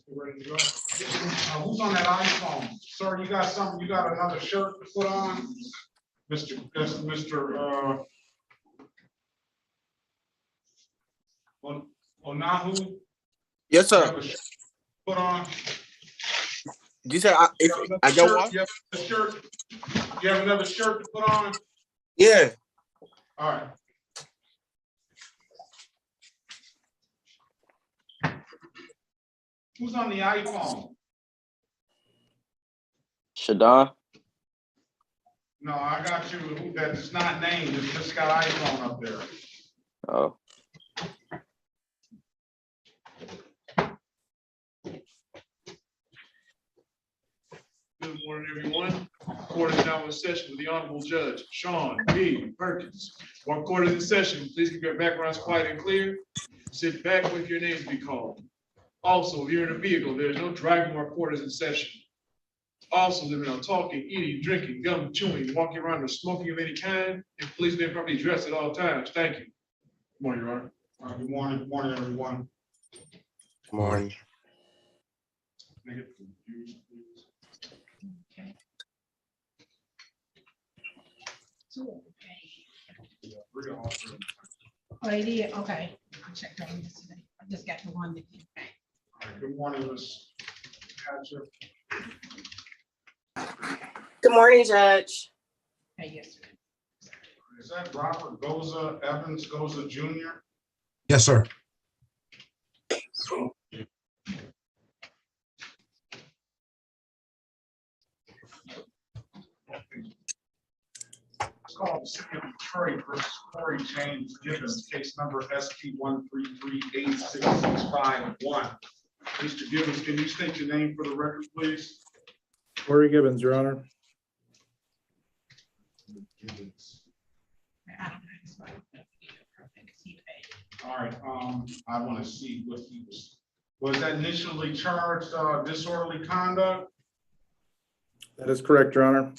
Ready to go. Who's on that iPhone? Sir, you got something, you got another shirt to put on? Mr. Onahu? Yes, You sir. have a shirt to put on? You said if I got one? You have a shirt? You have another shirt to put on? Yeah. All right. Who's on the iPhone? Shadon. No, I got you. That's not named. It's just got iPhone up there. Oh. Good morning, everyone. Court is now in session with the Honorable Judge Sean B. Perkins. While court is in session, please keep your backgrounds quiet and clear. Sit back with your names to be called. Also, if you're in a vehicle, there is no driving while court is in session. Also, limit on talking, eating, drinking, gum, chewing, walking around, or smoking of any kind, and please be properly dressed at all times. Thank you. Good morning, Your Honor. Good morning. Good morning, everyone. Good morning. Oh, it is, okay. I checked on yesterday. I just got the one that came back. All right, good morning, Ms. Hatcher. Good morning, Judge. Hey, yesterday. Is that Robert Goza, Evans Goza Jr.? Yes, sir. It's called City of Detroit versus Corey James Gibbons, case number SP 133-86651. Mr. Gibbons, can you state your name for the record, please? Corey Gibbons, Your Honor. Gibbons. I don't know. It's like, he paid. All right, I want to see what he was that initially charged, disorderly conduct? That is correct, Your Honor.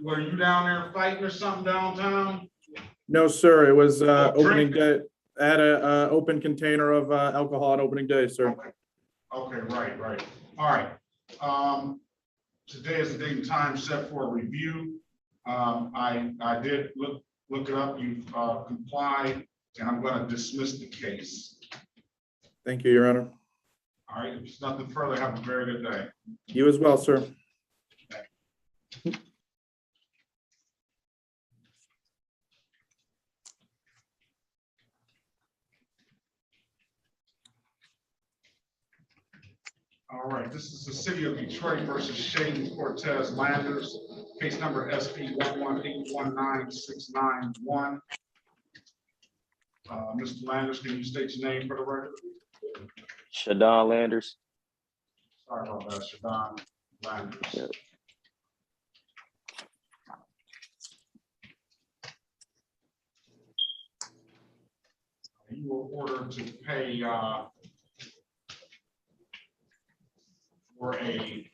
Were you down there fighting or something downtown? No, sir. It was opening drinking. day. I had a open container of alcohol on opening day, sir. Okay, right. All right. Today is the date and time set for a review. I did look it up. You've complied, and I'm going to dismiss the case. Thank you, Your Honor. All right. If there's nothing further, have a very good day. You as well, sir. All right, this is the City of Detroit versus Shane Cortez Landers, case number SP 118196991. Mr. Landers, can you state your name for the record? Shadon Landers. Sorry about that, Shadon Landers. Yep. You were ordered to pay for a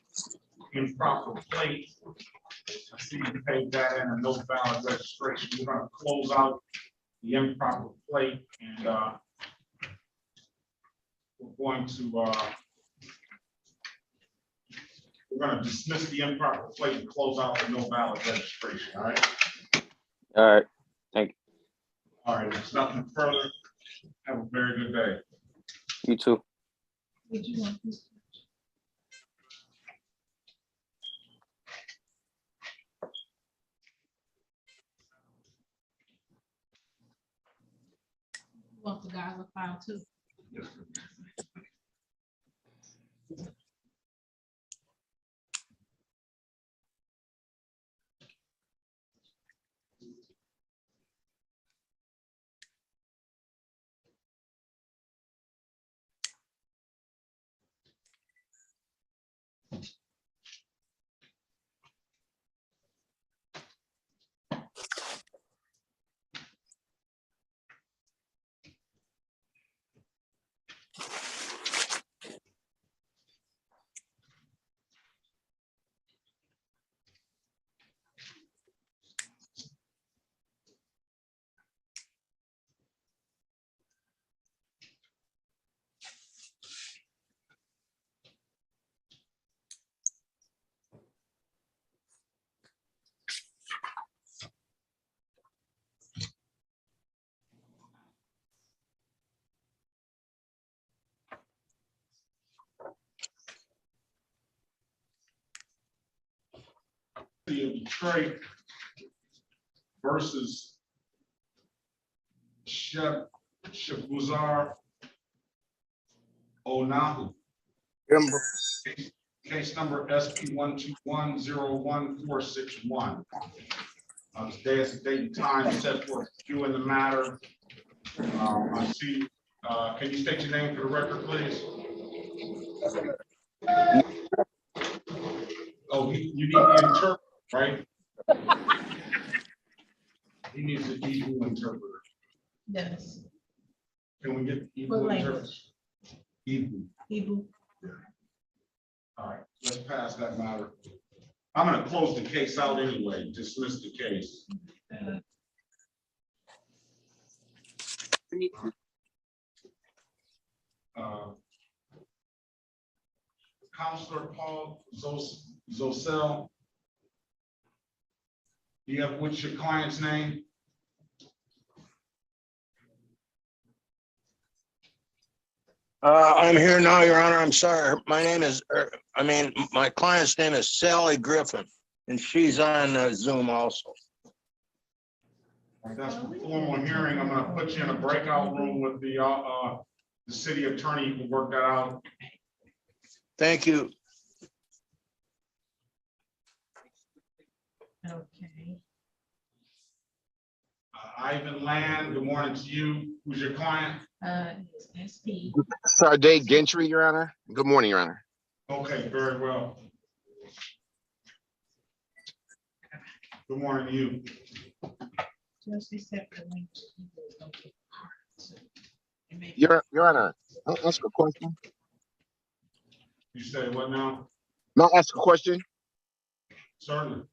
improper plate. I see you paid that in a no valid registration. We're going to close out the improper plate, and we're going to dismiss the improper plate and close out the no valid registration. All right. All right. Thank you. All right. If there's nothing further, have a very good day. You too. Did you want this? You want the guys to file too? Yes, Trey versus Shebuzar Onahu. Case number SP 121-01461. Today is the date and time set for you in the matter. I see, can you state your name for the record, please? Oh, you need the interpreter, right? He needs an Hebrew interpreter. Yes. Can we get the What Hebrew interpreter? language? Hebrew. Hebrew. All right, let's pass that matter. I'm gonna close the case out anyway, dismiss the case. Counselor Paul Zosel. Do you have, what's your client's name? I'm here now, Your Honor. I'm sorry. My name is, my client's name is Sally Griffin, and she's on Zoom also. All right, that's a formal hearing. I'm gonna put you in a breakout room with the city attorney. You can work that out. Thank you. Okay. Ivan Land, good morning to you. Who's your client? It's SP. Sade Gentry, Your Honor. Good morning, Your Honor. Okay, very well. Good morning to you. Just accept the link to Hebrew, don't get hard. So, it may be- Your Honor, I'll ask a question. You say what now? I'll ask a question. Certainly.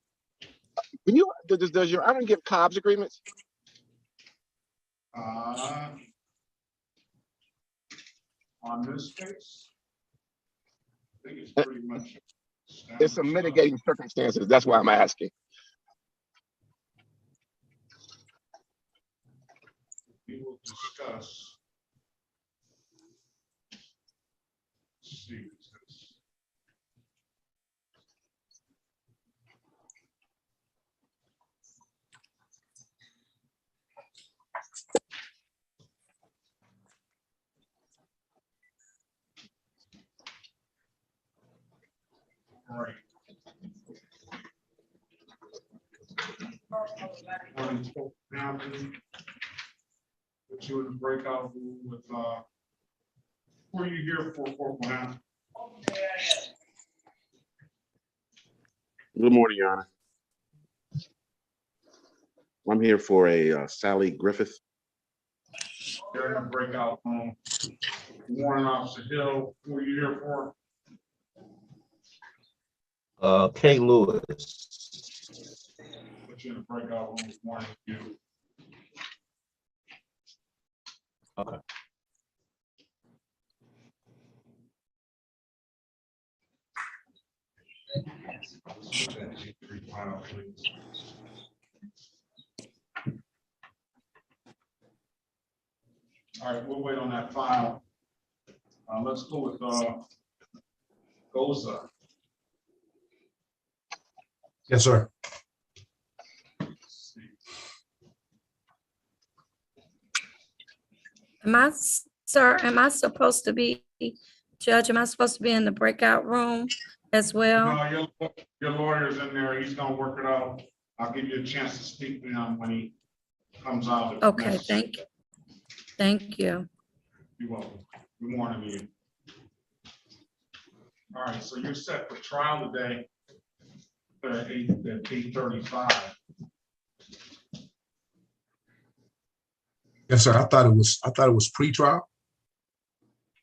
Can you, does Your Honor give Cobb's agreements? On this case, I think it's pretty much. It's some mitigating circumstances. That's why I'm asking. We will discuss. Let's see. All right. Put you in the breakout room with, who are you here for, Corporal Hampton? Good morning, Your Honor. I'm here for a Sally Griffith. They're in the breakout room. Warrant Officer Hill, who are you here for? Kay Lewis. Put you in the breakout room with warrant you. Okay. All right, we'll wait on that file. Let's go with Goza. Yes, sir. Sir, am I supposed to be, Judge, am I supposed to be in the breakout room as well? No, your lawyer's in there. He's gonna work it out. I'll give you a chance to speak to him when he comes out. Okay, thank you. Thank you. You're welcome. Good morning to you. All right, so you're set for trial today at 8:35. Yes, sir. I thought it was pre-trial.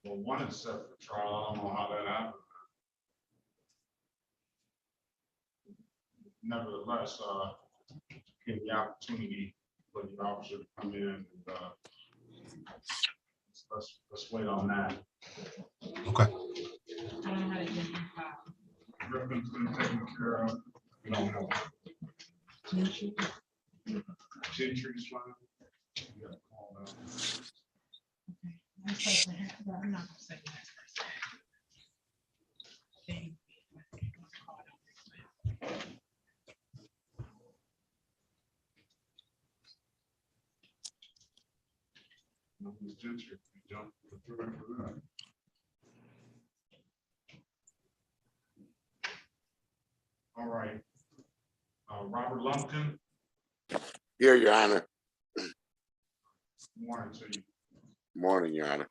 Well, one is set for trial. I don't know how that happened. Nevertheless, give the opportunity for the officer to come in and let's wait on that. Okay. I don't know how to get my file. Griffin's been taken care of. We don't know. Gentry's fine. You gotta call that. Okay. That's like the half- well, I'm not gonna say that. Thing. Ms. Gentry, you jump through it for that. All right. Robert Lumpkin, Here, Your Honor. morning to you. Morning, Your Honor.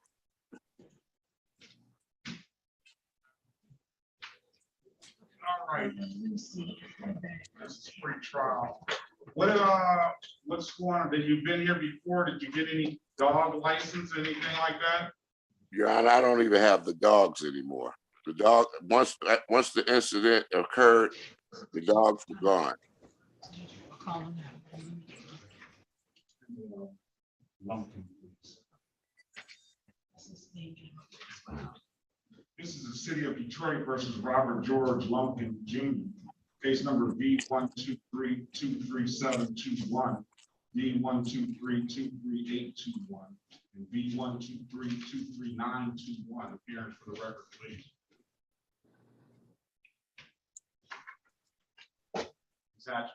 All right, this is pre-trial. What's going on? Have you been here before? Did you get any dog license, anything like that? Your Honor, I don't even have the dogs anymore. The dog, once the incident occurred, the dogs were gone. Lumpkin, please. This is the city of Detroit versus Robert George Lumpkin Jr. Case number V123-23721, V123-23821, and V123-23921. Appearance for the record, please. Attached.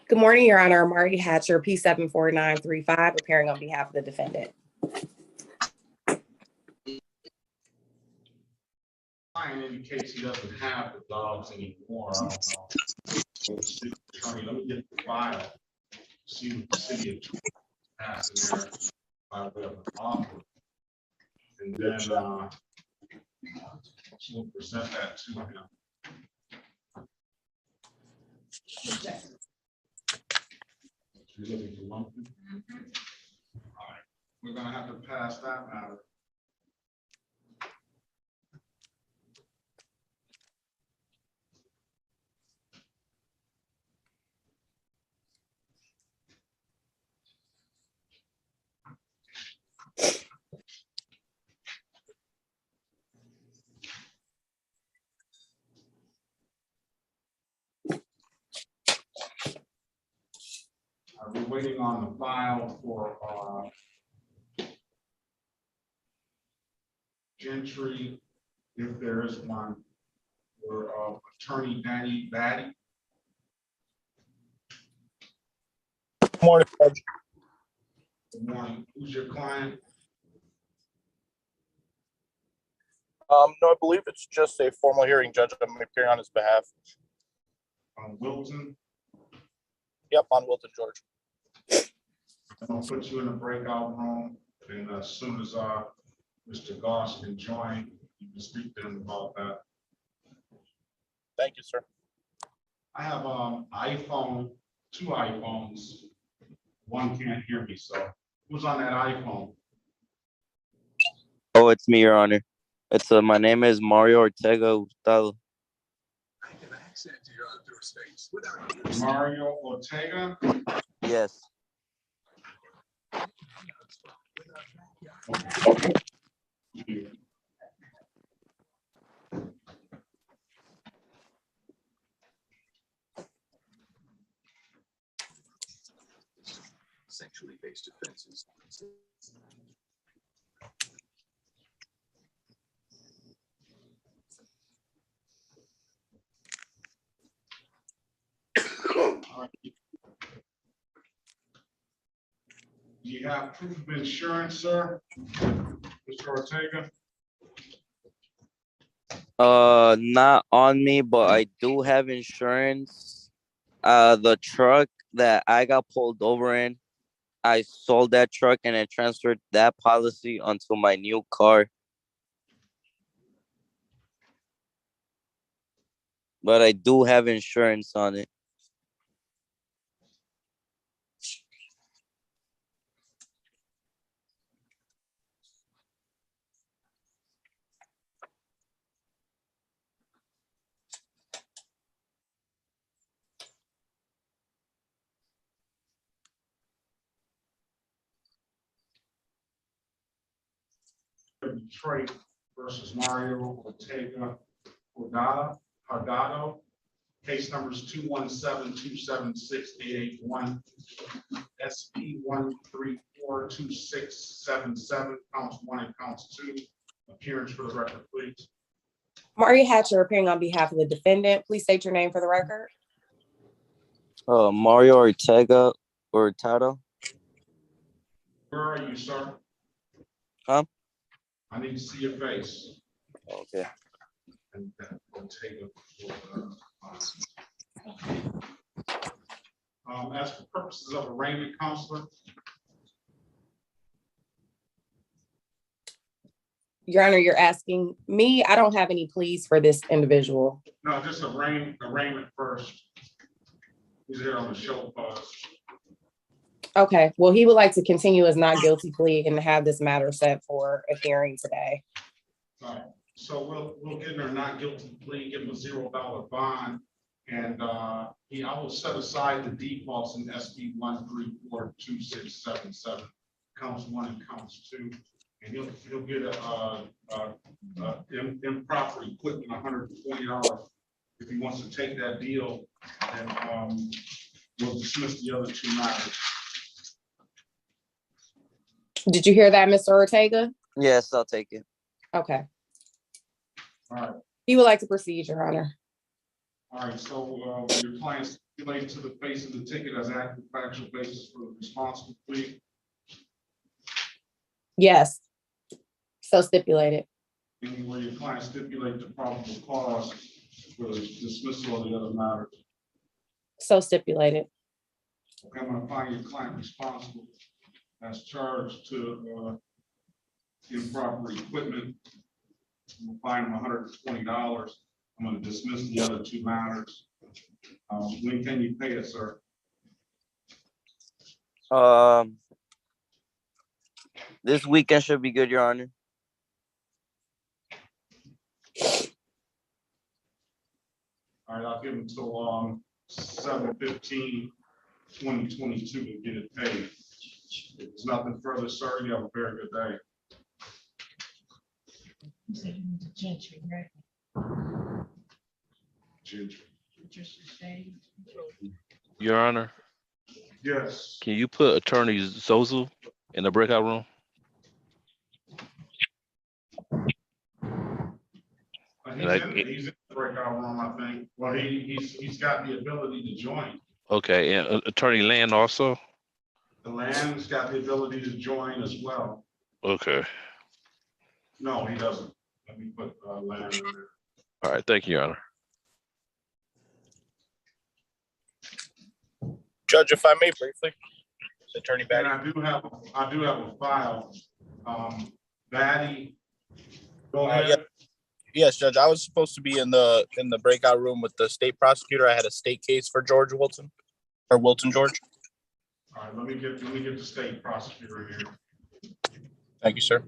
Good morning, Your Honor. Marty Hatcher, P74935, appearing on behalf of the defendant. Client indicates he doesn't have the dogs anymore. I don't know. City attorney, let me get the file. See what the city attorney has in there by way of an offer. And then we'll present that to him. You're looking for Lumpkin? All right, we're gonna have to pass that matter. We're waiting on the file for Gentry, if there is one, for attorney Danny Batty. Morning, Judge. Good morning. Who's your client? No, I believe it's just a formal hearing, Judge. I'm appearing on his behalf. Wilton. Yep, on Wilton, George. I'm gonna put you in the breakout room, and as soon as Mr. Goss can join, you can speak to him about that. Thank you, sir. I have iPhone, 2 iPhones. One can't hear me, so who's on that iPhone? Oh, it's me, Your Honor. It's my name is Mario Ortega Hurtado. Mario Ortega? Yes. Okay. Sexually based offenses. Do you have proof of insurance, sir? Mr. Ortega? Not on me, but I do have insurance. The truck that I got pulled over in, I sold that truck and I transferred that policy onto my new car. But I do have insurance on it. Detroit versus Mario Ortega Hurtado. Case numbers 217-276-881, SP 1342677, counts 1 and counts 2. Appearance for the record, please. Marty Hatcher, appearing on behalf of the defendant. Please state your name for the record. Mario Ortega. Hurtado. Where are you, sir? Huh? I need to see your face. Okay. And that will take as for purposes of arraignment, counselor, Your Honor, you're asking me, I don't have any pleas for this individual. no, just arraignment first. He's here on the show cause. Okay, well, he would like to continue his not guilty plea and have this matter set for a hearing today. All right, so we'll give him a not guilty plea, give him a $0 bond. And I will set aside the defaults in SB 1342677, counts 1 and counts 2. And he'll get improper equipment, $120. If he wants to take that deal, then we'll dismiss the other 2 matters. Did you hear that, Mr. Ortega? Yes, I'll take it. Okay. All right. He would like to proceed, Your Honor. All right, so your client stipulated to the face of the ticket as active factual basis for the responsible plea. Yes. So stipulated. Anyway, your client stipulate the probable cause for the dismissal of the other matters. So stipulated. Okay, I'm gonna find your client responsible as charged to improper equipment. I'm gonna fine him $120. I'm gonna dismiss the other 2 matters. When can you pay it, sir? This weekend should be good, Your Honor. All right, I'll give him till 7/15/2022 to get it paid. If there's nothing further, sir, you have a very good day. You said you need to gentry, right? Ginger. Just to say. Your Honor, Yes. can you put Attorney Zozu in the breakout room? He's in the breakout room, I think. Well, he's got the ability to join. Okay, and Attorney Land also? The land's got the ability to join as well. Okay, No, he doesn't. Let me put land in there. all right, thank you, Your Honor. Judge, if I may briefly, Attorney And Batty. I do have a file. Batty, go ahead. Yes, Judge, I was supposed to be in the breakout room with the state prosecutor. I had a state case for George Wilton, or Wilton George. All right, let me get the state prosecutor here. Thank you, sir.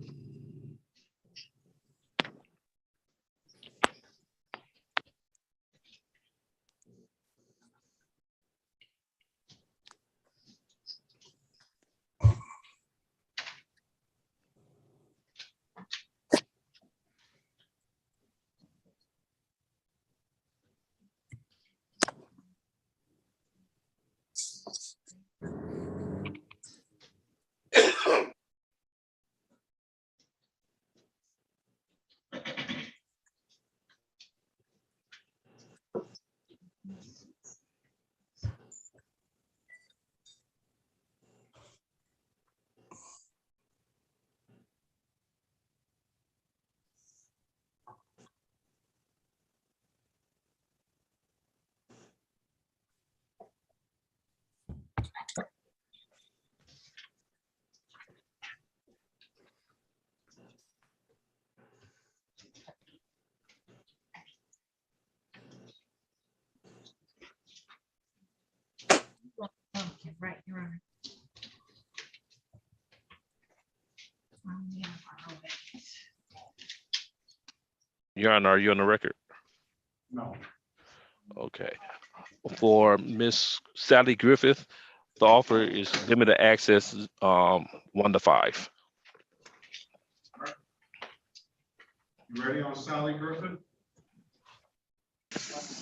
Okay, right, Your Honor. Yeah, Your Honor, are you on the record? No. Okay. For Miss Sally Griffith, the offer is limited access 1 to 5. You ready on Sally Griffin?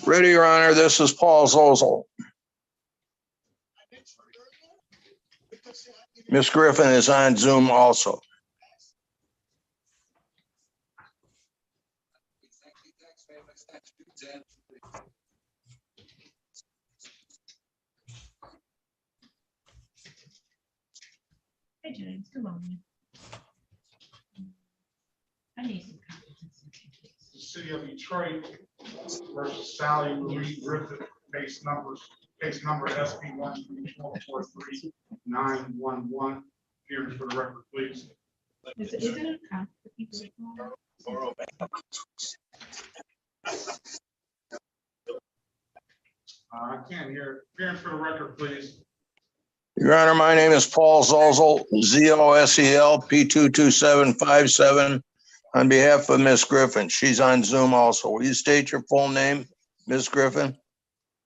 Ready, Your Honor. This is Paul Zozel. Miss Griffin is on Zoom also. Hey, James, come on. Man. I need some copies. The City of Detroit versus Sally Marie Griffith, case number SP 13443-911. Hearing for the record, please. Is it a copy for people to I can't hear. Hearing for the record, please. Your Honor, my name is Paul Zolzel, ZOSEL P22757. On behalf of Miss Griffin, she's on Zoom also. Will you state your full name, Miss Griffin?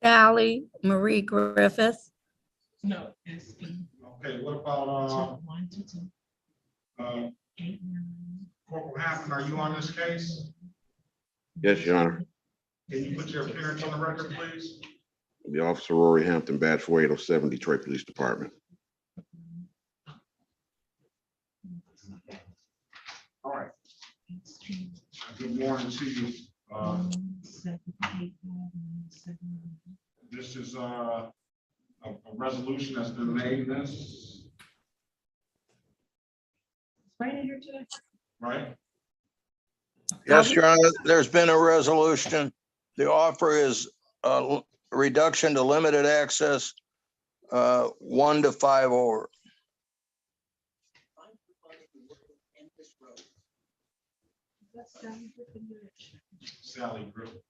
Sally Marie Griffith. No, SP. Okay, what about, 122. 89. Corporal Hampton, are you on this case? Yes, Your Honor. Can you put your appearance on the record, please? The Officer Rory Hampton, badge 4807, Detroit Police Department. All right. Good morning to you. This is a resolution that's been made, this, Right in here today. right? Yes, Your Honor, there's been a resolution. The offer is a reduction to limited access, 1 to 5 over. Sally Griffith.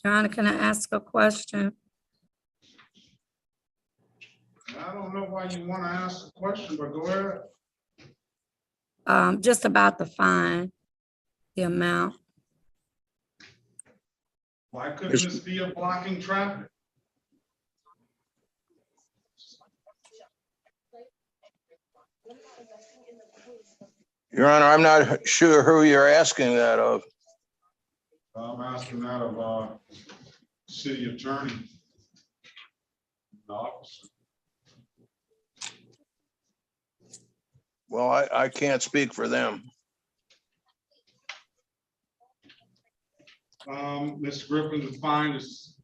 Your Honor, can I ask a question? I don't know why you want to ask the question, but go ahead. Just about the fine, the amount. Why couldn't this be a blocking traffic? Your Honor, I'm not sure who you're asking that of. I'm asking that of city attorney. The officer. Well, I can't speak for them. Ms. Griffin, the fine is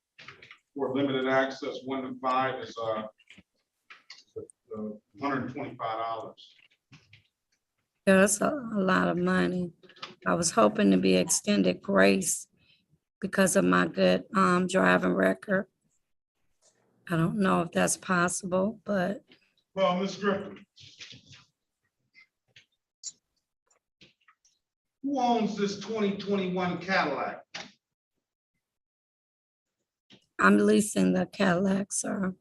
for limited access 1 to 5 is $125. Yeah, that's a lot of money. I was hoping to be extended grace because of my good driving record. I don't know if that's possible, but. Well, Ms. Griffin. Who owns this 2021 Cadillac? I'm leasing the Cadillac, sir.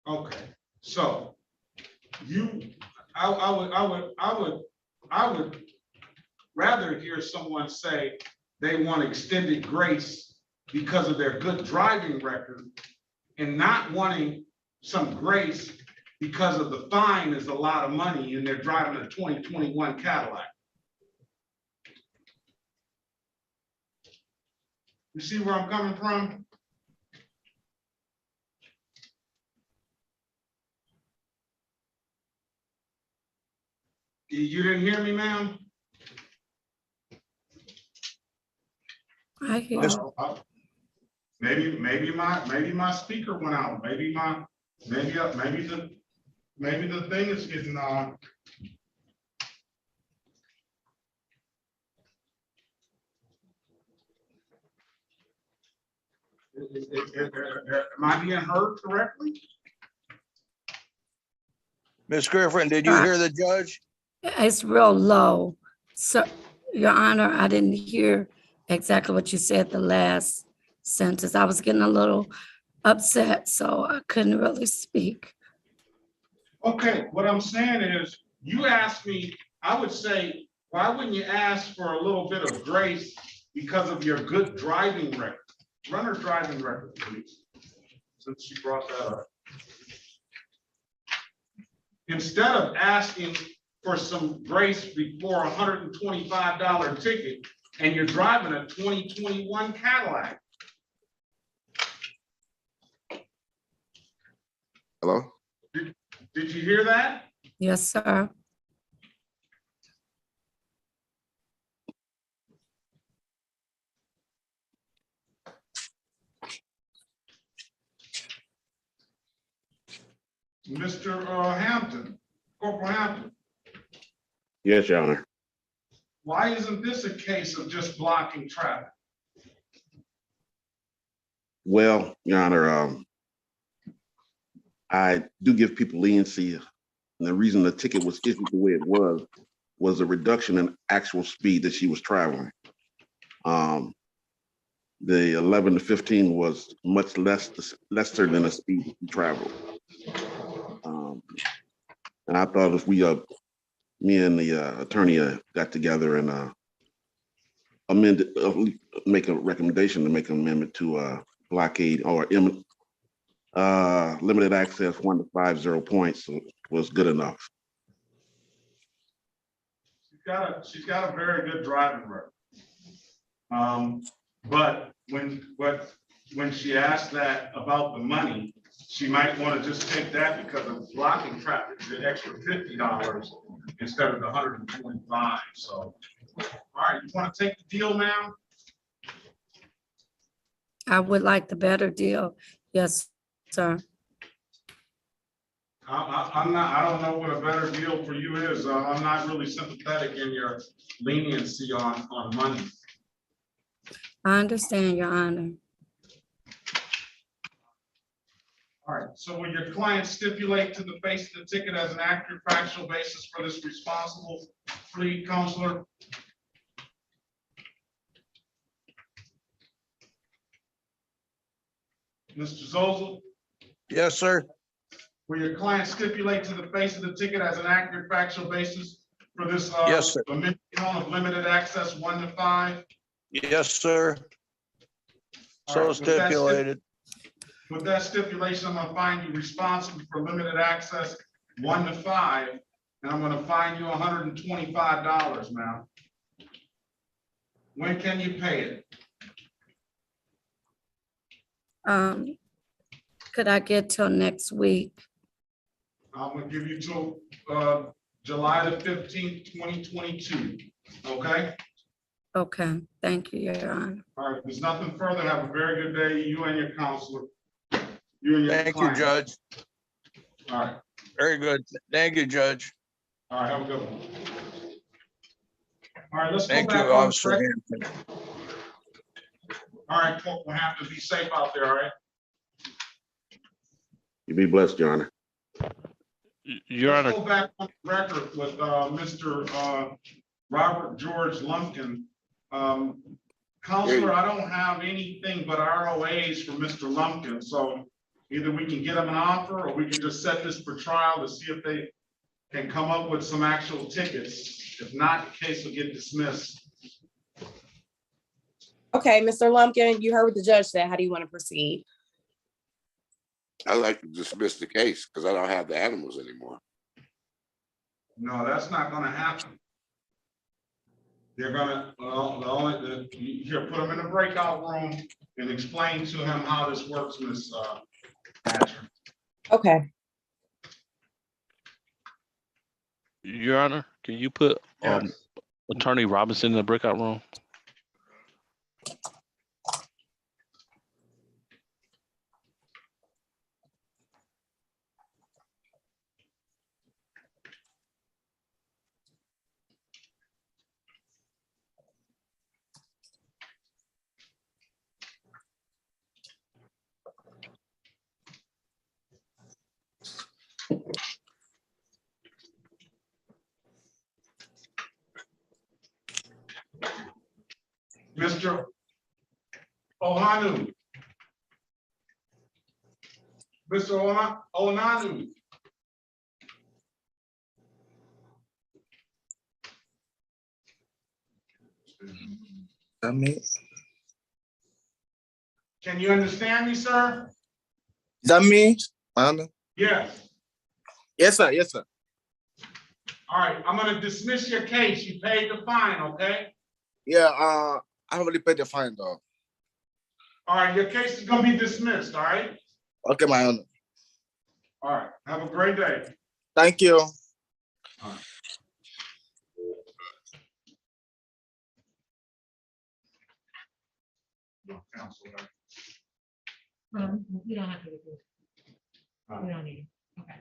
Okay, so I would rather hear someone say they want extended grace because of their good driving record and not wanting some grace because of the fine is a lot of money and they're driving a 2021 Cadillac. You see where I'm coming from? You didn't hear me, ma'am? I hear. Maybe my speaker went out. Maybe the thing is getting on. Am I being heard correctly? Ms. Griffin, did you hear the judge? It's real low. So, Your Honor, I didn't hear exactly what you said the last sentence. I was getting a little upset, so I couldn't really speak. Okay, what I'm saying is, you asked me, I would say, why wouldn't you ask for a little bit of grace because of your good driving record? Run her driving record, please, since she brought that up. Instead of asking for some grace before a $125 ticket, and you're driving a 2021 Cadillac. Hello? Did you hear that? Yes, sir. Mr. Hampton, Corporal Hampton, Yes, Your Honor. why isn't this a case of just blocking traffic? Well, Your Honor, I do give people leniency. And the reason the ticket was issued the way it was a reduction in actual speed that she was traveling. The 11 to 15 was much lesser than the speed she traveled. And I thought if we, me and the attorney got together and amended, make a recommendation to make an amendment to blockade or limited access 1 to 50 points was good enough. She's got a very good driving record. But when she asked that about the money, she might want to just take that because of blocking traffic, the extra $50 instead of the 125. So, all right, you want to take the deal now? I would like the better deal. Yes, sir. I don't know what a better deal for you is. I'm not really sympathetic in your leniency on money. I understand, Your Honor. All right, so will your client stipulate to the face of the ticket as an accurate factual basis for this responsible plea, Counselor? Mr. Zozel? Yes, sir. Will your client stipulate to the face of the ticket as an accurate factual basis for this Yes, sir. amendment of limited access 1 to 5? Yes, sir. All So right, with that stipulated. With that stipulation, I'm gonna find you responsible for limited access 1 to 5, and I'm gonna fine you $125 now. When can you pay it? Could I get till next week? I'm gonna give you till July the 15th, 2022, okay? Okay, thank you, Your Honor. All right, there's nothing further. Have a very good day, you and your counselor. You and your Thank you, client. Judge. All right, Very good. Thank you, Judge. all right, have a good one. All right, let's go Thank you, back on Officer track. Hampton. All right, Corporal, we'll have to be safe out there, all right? You be blessed, Your Honor. Your Let's Honor, go back on the record with Mr. Robert George Lumpkin. Counselor, I don't have anything but ROAs for Mr. Lumpkin, so either we can get him an offer or we can just set this for trial to see if they can come up with some actual tickets. If not, the case will get dismissed. Okay, Mr. Lumpkin, you heard what the judge said. How do you want to proceed? I'd like to dismiss the case because I don't have the animals anymore. No, that's not gonna happen. They're gonna, here, put them in a breakout room and explain to him how this works, Ms. Hatcher. Okay. Your Honor, can you put Yes. Attorney Robinson in the breakout room? Mr. Ohanu. Mr. Onanu. Me? Can you understand me, sir? Is that me? Anna? Yes. Yes, sir. Yes, sir. All right, I'm gonna dismiss your case. You paid the fine, okay? Yeah, I already paid the fine though. All right, your case is gonna be dismissed, all right? Okay, my honor. All right, have a great day. Thank you. All right. No, counsel, right? We don't have to do this. We don't need it. Okay.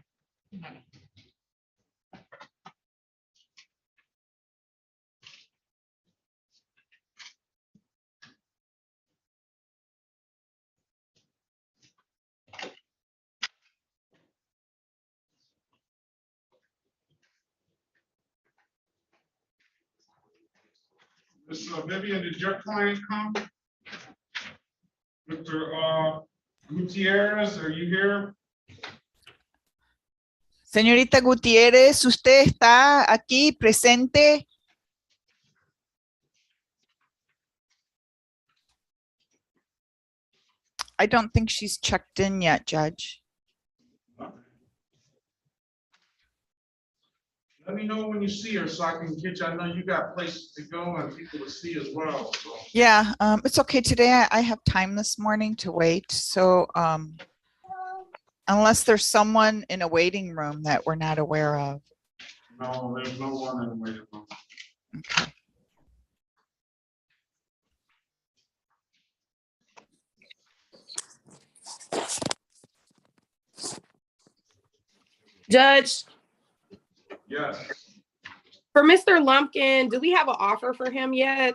Miss Vivian, did your client come? Mr. Gutierrez, are you here? Señorita Gutiérrez, ¿usted está aquí presente? I don't think she's checked in yet, Judge. Let me know when you see her so I can get you. I know you got places to go and people to see as well. So. Yeah, it's okay. Today I have time this morning to wait. So unless there's someone in a waiting room that we're not aware of. No, there's no one in the waiting room. Okay. Judge, Yes. for Mr. Lumpkin, do we have an offer for him yet?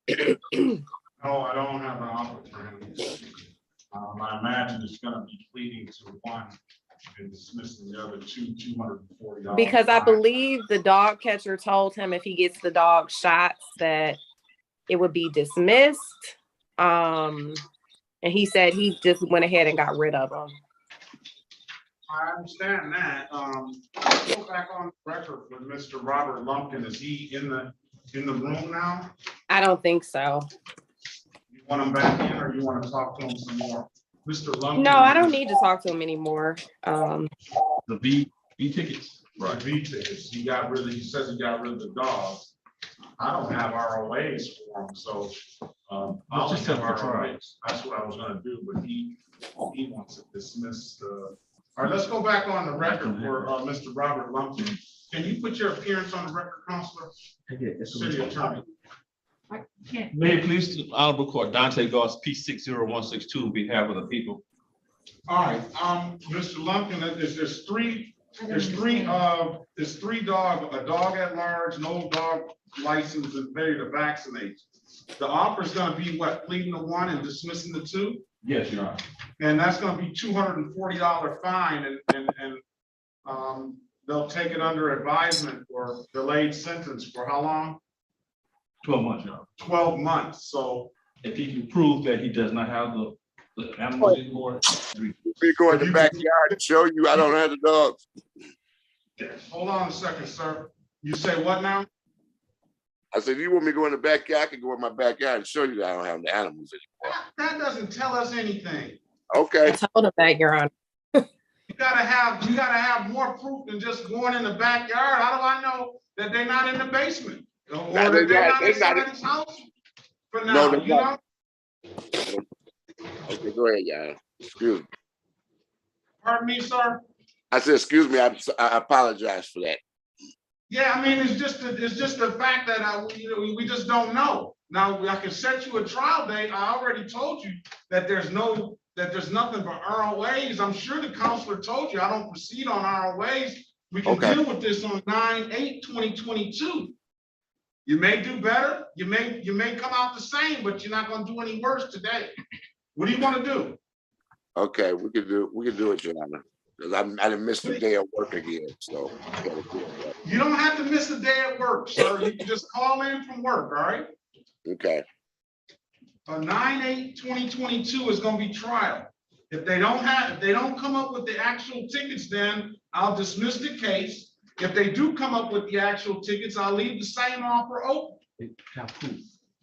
No, I don't have an offer for him. I imagine it's gonna be pleading to one and dismissing the other $240. Because I believe the dog catcher told him if he gets the dog shots that it would be dismissed. And he said he just went ahead and got rid of them. I understand that. Go back on record with Mr. Robert Lumpkin. Is he in the room now? I don't think so. You want him back in or you want to talk to him some more? Mr. Lumpkin. No, I don't need to talk to him anymore. The V tickets. Right. V tickets. He says he got rid of the dogs. I don't have ROAs for him, so I'll just have ROAs. That's what I was gonna do, but he wants to dismiss the. All right, let's go back on the record for Mr. Robert Lumpkin. Can you put your appearance on the record, Counselor? City Attorney. May it please the Honorable Court, Dante Goss, P60162, on behalf of the people. All right, Mr. Lumpkin, there's three dogs, a dog at large, no dog license, and ready to vaccinate. The offer is gonna be what, pleading to one and dismissing the two? Yes, Your Honor. And that's gonna be $240 fine and they'll take it under advisement or delayed sentence for how long? 12 months, Your Honor. 12 months, so. If he can prove that he does not have the animals anymore. We go in the backyard and show you I don't have the dogs. Hold on a second, sir. You say what now? I said, you want me to go in the backyard? I can go in my backyard and show you that I don't have the animals anymore. That doesn't tell us anything. Okay. I told him that, Your Honor. You gotta have more proof than just going in the backyard. How do I know that they're not in the basement? Or that they're not inside his house? For now, No, you know? Okay, go ahead, y'all. Excuse me. Pardon me, sir? I said, excuse me, I apologize for that. Yeah, I mean, it's just the fact that we just don't know. Now, I can set you a trial date. I already told you that there's nothing but ROAs. I'm sure the counselor told you I don't proceed on ROAs. We can deal with this on 9/8/2022. You may do better. You may come out the same, but you're not going to do any worse today. What do you want to do? Okay, we can do it, Your Honor. Because I didn't miss a day of work again, so. You don't have to miss a day at work, sir. You can just call in from work, all right? Okay. 9/8/2022 is going to be trial. If they don't come up with the actual tickets, then I'll dismiss the case. If they do come up with the actual tickets, I'll leave the same offer open.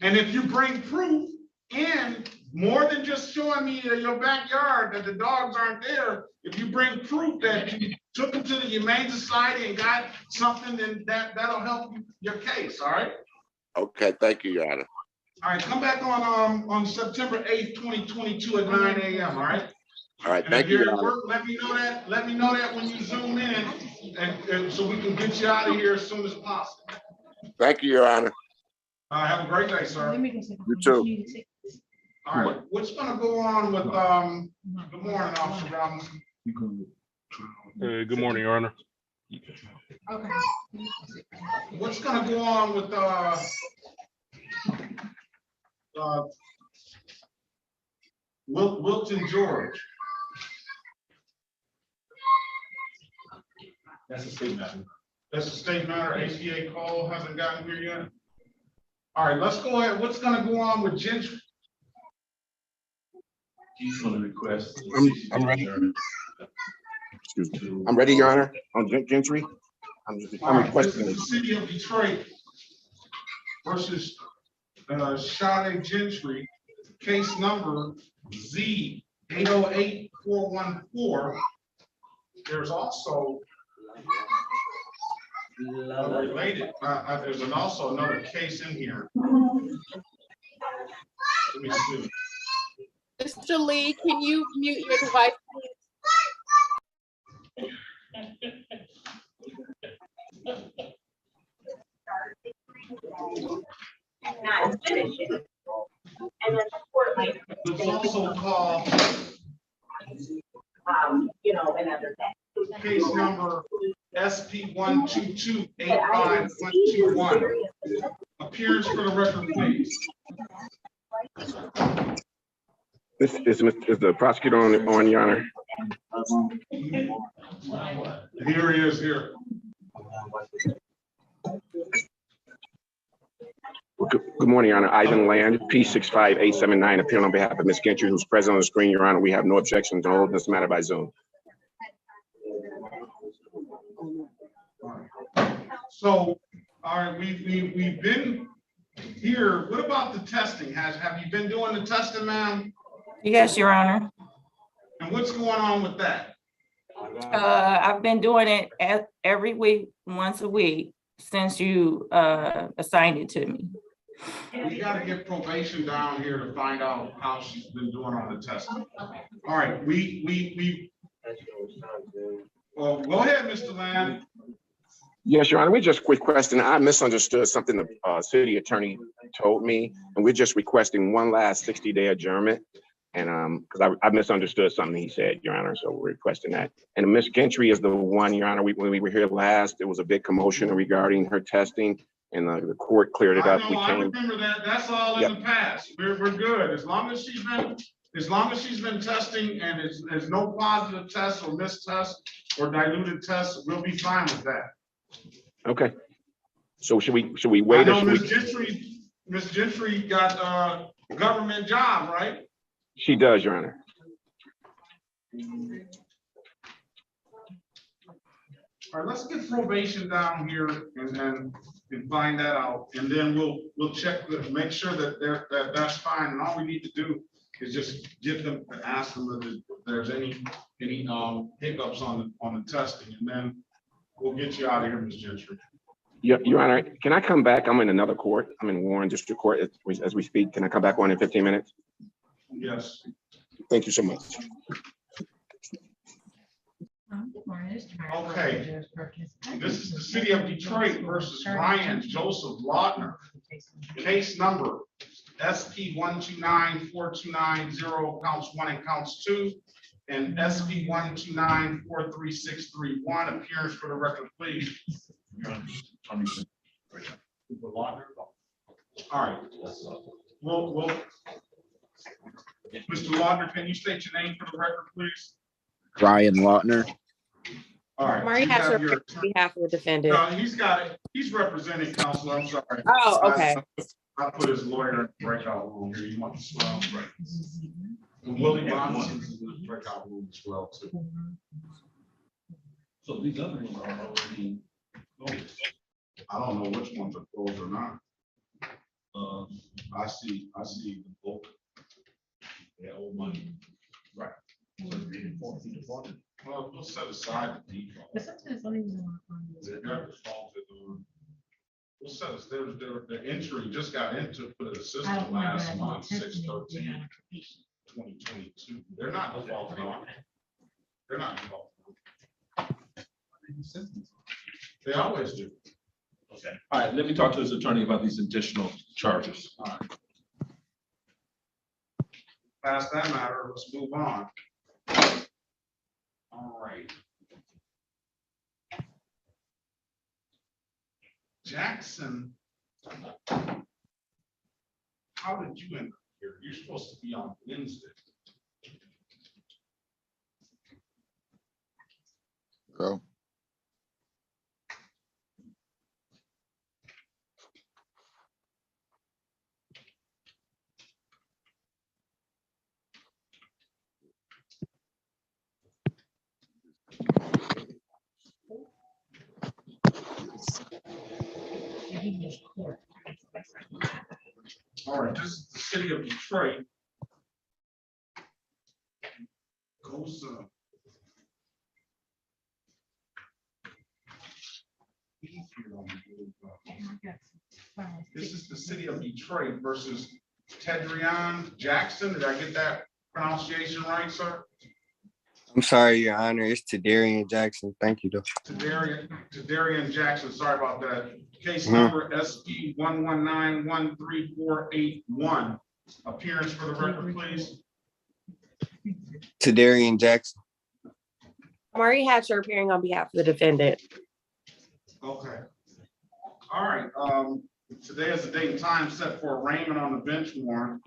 And if you bring proof in more than just showing me your backyard that the dogs aren't there, if you bring proof that you took them to the Humane Society and got something, then that'll help your case, all right? Okay, thank you, Your Honor. All right, come back on September 8th, 2022 at 9 a.m., all right? All right, And thank if you, you're Your at Honor. work, let me know that when you zoom in and so we can get you out of here as soon as possible. Thank you, Your Honor. Have a great day, sir. You too. All right, what's gonna go on with, good morning, Officer Robinson. Good morning, Your Honor. Okay. What's gonna go on with, Wilton George? That's a state matter. That's a state matter. ACA call hasn't gotten here yet. All right, let's go ahead. What's gonna go on with Gentry? He's gonna request. I'm ready. Excuse me. I'm ready, Your Honor, on Gentry. I'm All right, requesting. this is the city of Detroit versus Charlotte Gentry, case number Z 808414. There's also related, there's also another case in here. Let me see. Mr. Lee, can you mute your device, please? There's also called case number SP 122-85121. Appearance for the record, please. This is the prosecutor on, Your Honor. Here he is here. Good morning, Your Honor. Ivan Land, P65879, appearing on behalf of Ms. Gentry, who's present on the screen, Your Honor. We have no objections to holding this matter by Zoom. So, all right, we've been here. What about the testing? Have you been doing the testing, ma'am? Yes, Your Honor. And what's going on with that? I've been doing it every week, once a week, since you assigned it to me. We got to get probation down here to find out how she's been doing on the testing. All right, well, go ahead, Mr. Land. Yes, Your Honor. We're just requesting, I misunderstood something the city attorney told me, and we're just requesting one last 60-day adjournment. And because I misunderstood something he said, Your Honor, so we're requesting that. And Ms. Gentry is the one, Your Honor, when we were here last, there was a big commotion regarding her testing, and the court cleared it up. I remember that. That's all in the past. We're good. As long as she's been testing and there's no positive tests or missed tests or diluted tests, we'll be fine with that. Okay. So should we wait? I know Ms. Gentry got a government job, right? She does, Your Honor. All right, let's get probation down here and find that out, and then we'll check, make sure that that's fine. And all we need to do is just get them and ask them if there's any hiccups on the testing, and then we'll get you out of here, Ms. Gentry. Your Honor, can I come back? I'm in another court. I'm in Warren District Court as we speak. Can I come back on in 15 minutes? Yes. Thank you so much. Okay. This is the city of Detroit versus Ryan Joseph Lautner. Case number SP 129-4290, counts 1 and counts 2, and SP 129-43631. Appearance for the record, please. All right. We'll Mr. Lautner, can you state your name for the record, please? Ryan Lautner. All right. Murray has to on behalf of the defendant. No, he's got it. He's representing counsel. I'm sorry. Oh, okay. I put his lawyer in the breakout room here. You want to swell, right? And Willie Robinson's in the breakout room as well, too. So these other ones are already closed. I don't know which ones are closed or not. I see the book. Yeah, old money. Right. Well, we'll set aside the default. But sometimes I don't even know. We'll set us, the entry just got into the system last month, 6/13/2022. They're not defaulting on it. They're not defaulting. They always do. Okay. All right, let me talk to this attorney about these additional charges. All right. Past that matter, let's move on. All right. Jackson, how did you end up here? You're supposed to be on Wednesday. Go. All right, this is the city of Detroit. Goes, this is the city of Detroit versus Tedrion Jackson. Did I get that pronunciation right, sir? I'm sorry, Your Honor. It's Tadarian Jackson. Thank you, though. Tedarian Jackson, sorry about that. Case Mhm. number SP 119-13481. Appearance for the record, please. Tadarian Jackson. Murray Hatcher appearing on behalf of the defendant. Okay. All right, today is the date and time set for arraignment on the bench warrant.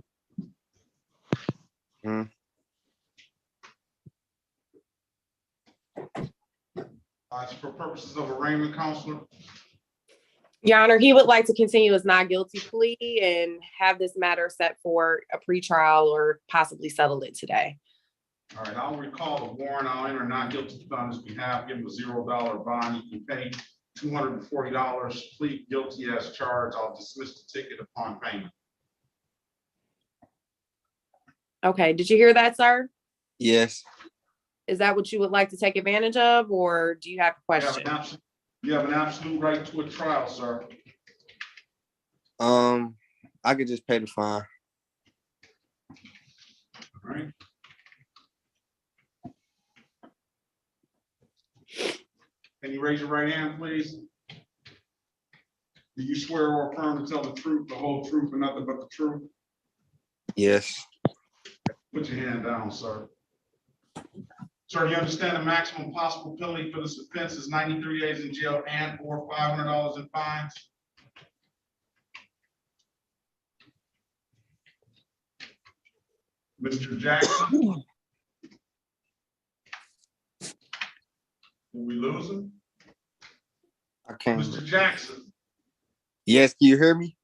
It's for purposes of arraignment, Counselor. Your Honor, he would like to continue his not guilty plea and have this matter set for a pretrial or possibly settle it today. All right, I'll recall the warrant. I'll enter not guilty on his behalf, give him a $0 bond. You can pay $240, plead guilty as charged. I'll dismiss the ticket upon payment. Okay, did you hear that, sir? Yes. Is that what you would like to take advantage of, or do you have a question? You have an absolute right to a trial, sir. I could just pay the fine. All right. Can you raise your right hand, please? Do you swear or affirm to tell the truth, the whole truth, and nothing but the truth? Yes. Put your hand down, sir. Sir, you understand the maximum possible penalty for this offense is 93 days in jail and or $500 in fines? Mr. Jackson? Did we lose him? I can't. Mr. Jackson? Yes, can you hear me?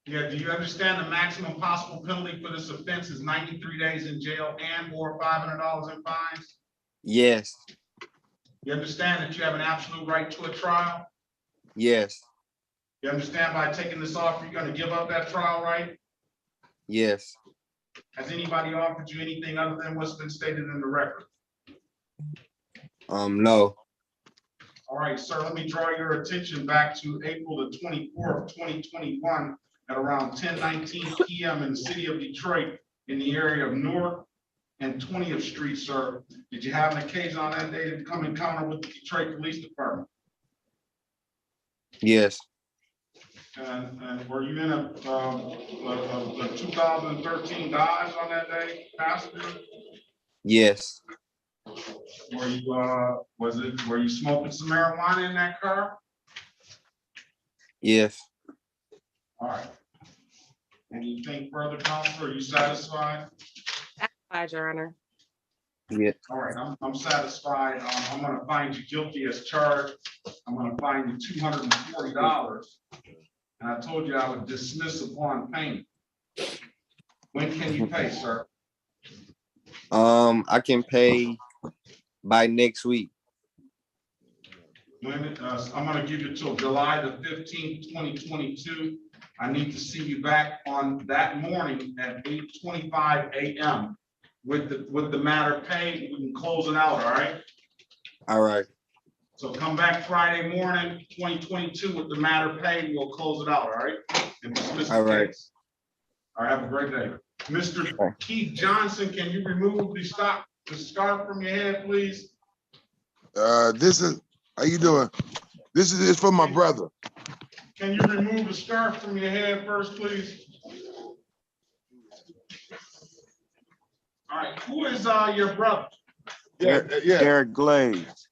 Yeah, do you understand the maximum possible penalty for this offense is 93 days in jail and or $500 in fines? Yes. You understand that you have an absolute right to a trial? Yes. You understand by taking this offer, you're going to give up that trial right? Yes. Has anybody offered you anything other than what's been stated in the record? No. All right, sir, let me draw your attention back to April the 24th, 2021 at around 10:19 p.m. in the city of Detroit in the area of North and 20th Street, sir. Did you have an occasion on that day to come encounter with the Detroit Police Department? Yes. And were you in a 2013 Dodge on that day, passenger? Yes. Were you were you smoking some marijuana in that car? Yes. All right. Anything further, Counselor? Are you satisfied? Satisfied, Your Honor. Yeah. All right, I'm satisfied. I'm gonna find you guilty as charged. I'm gonna fine you $240. And I told you I would dismiss upon payment. When can you pay, sir? I can pay by next week. When, I'm gonna give you till July the 15th, 2022. I need to see you back on that morning at 8:25 a.m. with the matter paid. We can close it out, all right? All right. So come back Friday morning, 2022 with the matter paid. We'll close it out, all right? And dismiss the All right. case. All right, have a great day. Mr. Keith Johnson, can you remove the scarf from your head, please? This is, how you doing? This is for my brother. Can you remove the scarf from your head first, please? All right, who is your brother? Yeah. Derek Glaze.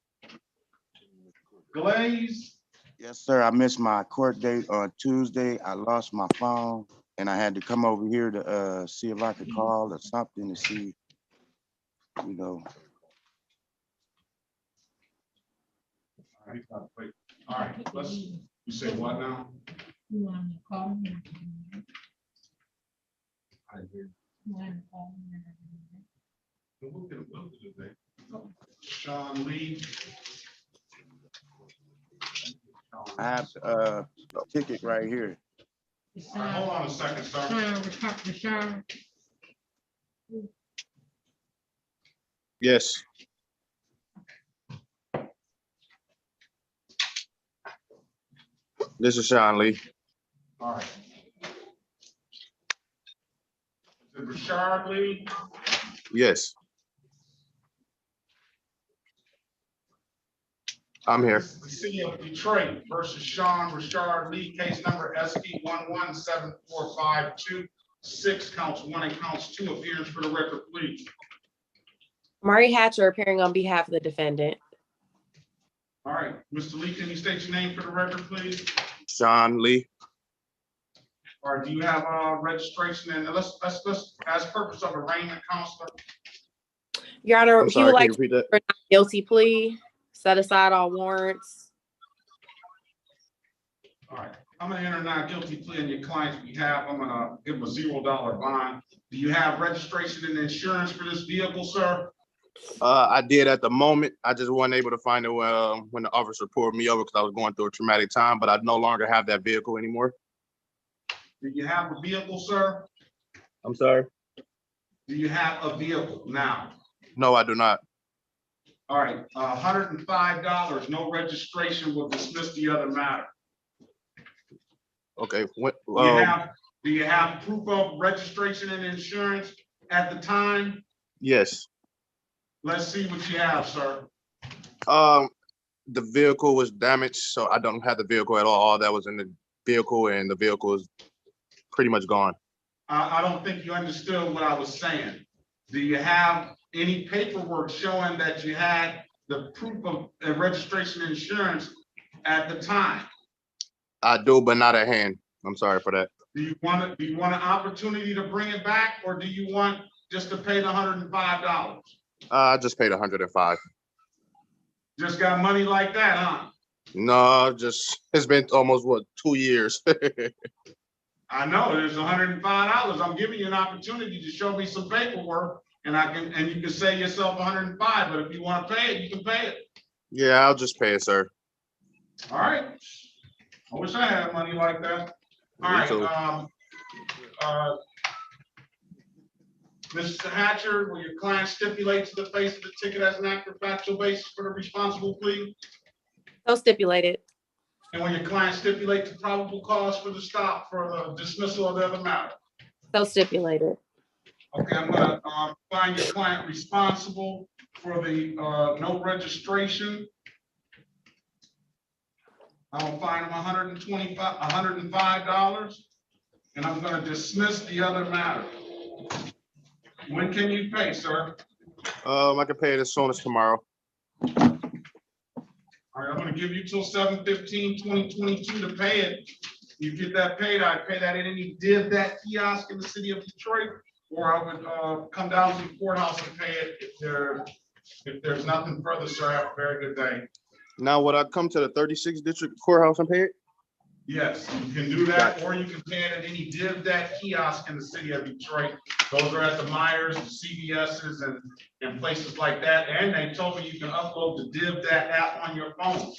Glaze? Yes, sir. I missed my court date on Tuesday. I lost my phone and I had to come over here to see if I could call or something to see, you know. All right, let's, you say what now? You want to call me? I hear. You want to call me? We'll get it today. Sean Lee. I have a ticket right here. All right, hold on a second, sir. Sean. Yes. This is Sean Lee. All right. Is it Richard Lee? Yes. I'm here. This is the city of Detroit versus Sean Richard Lee, case number SP 1174526, counts 1 and counts 2. Appearance for the record, please. Murray Hatcher appearing on behalf of the defendant. All right, Mr. Lee, can you state your name for the record, please? Sean Lee. All right, do you have registration? And let's as purpose of arraignment, counselor. Your Honor, I'm he would sorry, like can you to repeat that? for not guilty plea, set aside all warrants. All right, I'm gonna enter not guilty plea on your client's behalf. I'm gonna give him a $0 bond. Do you have registration and insurance for this vehicle, sir? I did at the moment. I just wasn't able to find it when the officer pulled me over because I was going through a traumatic time, but I no longer have that vehicle anymore. Do you have a vehicle, sir? I'm sorry? Do you have a vehicle now? No, I do not. All right, $105, no registration will dismiss the other matter. Okay. Do you have proof of registration and insurance at the time? Yes. Let's see what you have, sir. The vehicle was damaged, so I don't have the vehicle at all. All that was in the vehicle, and the vehicle is pretty much gone. I don't think you understood what I was saying. Do you have any paperwork showing that you had the proof of registration and insurance at the time? I do, but not at hand. I'm sorry for that. Do you want an opportunity to bring it back, or do you want just to pay the $105? I just paid 105. Just got money like that, huh? No, it's been almost 2 years. I know there's $105. I'm giving you an opportunity to show me some paperwork, and you can save yourself 105. But if you want to pay it, you can pay it. Yeah, I'll just pay it, sir. All right. I wish I had money like that. All right. Mr. Hatcher, will your client stipulate to the face of the ticket as an active factual basis for the responsible plea? So stipulated. And will your client stipulate the probable cause for the stop for the dismissal of the other matter? So stipulated. Okay, I'm gonna find your client responsible for the no registration. I'm gonna fine him $105, and I'm gonna dismiss the other matter. When can you pay, sir? I can pay it as soon as tomorrow. All right, I'm gonna give you till 7/15/2022 to pay it. You get that paid, I pay that in any div that kiosk in the city of Detroit, or I would come down to the courthouse and pay it if there's nothing further, sir. Have a very good day. Now, would I come to the 36th District Courthouse and pay it? Yes, you can do that, or you can pay it at any div that kiosk in the city of Detroit. Those are at the Myers, the CVS's, and places like that. And they told me you can upload the div that app on your phone.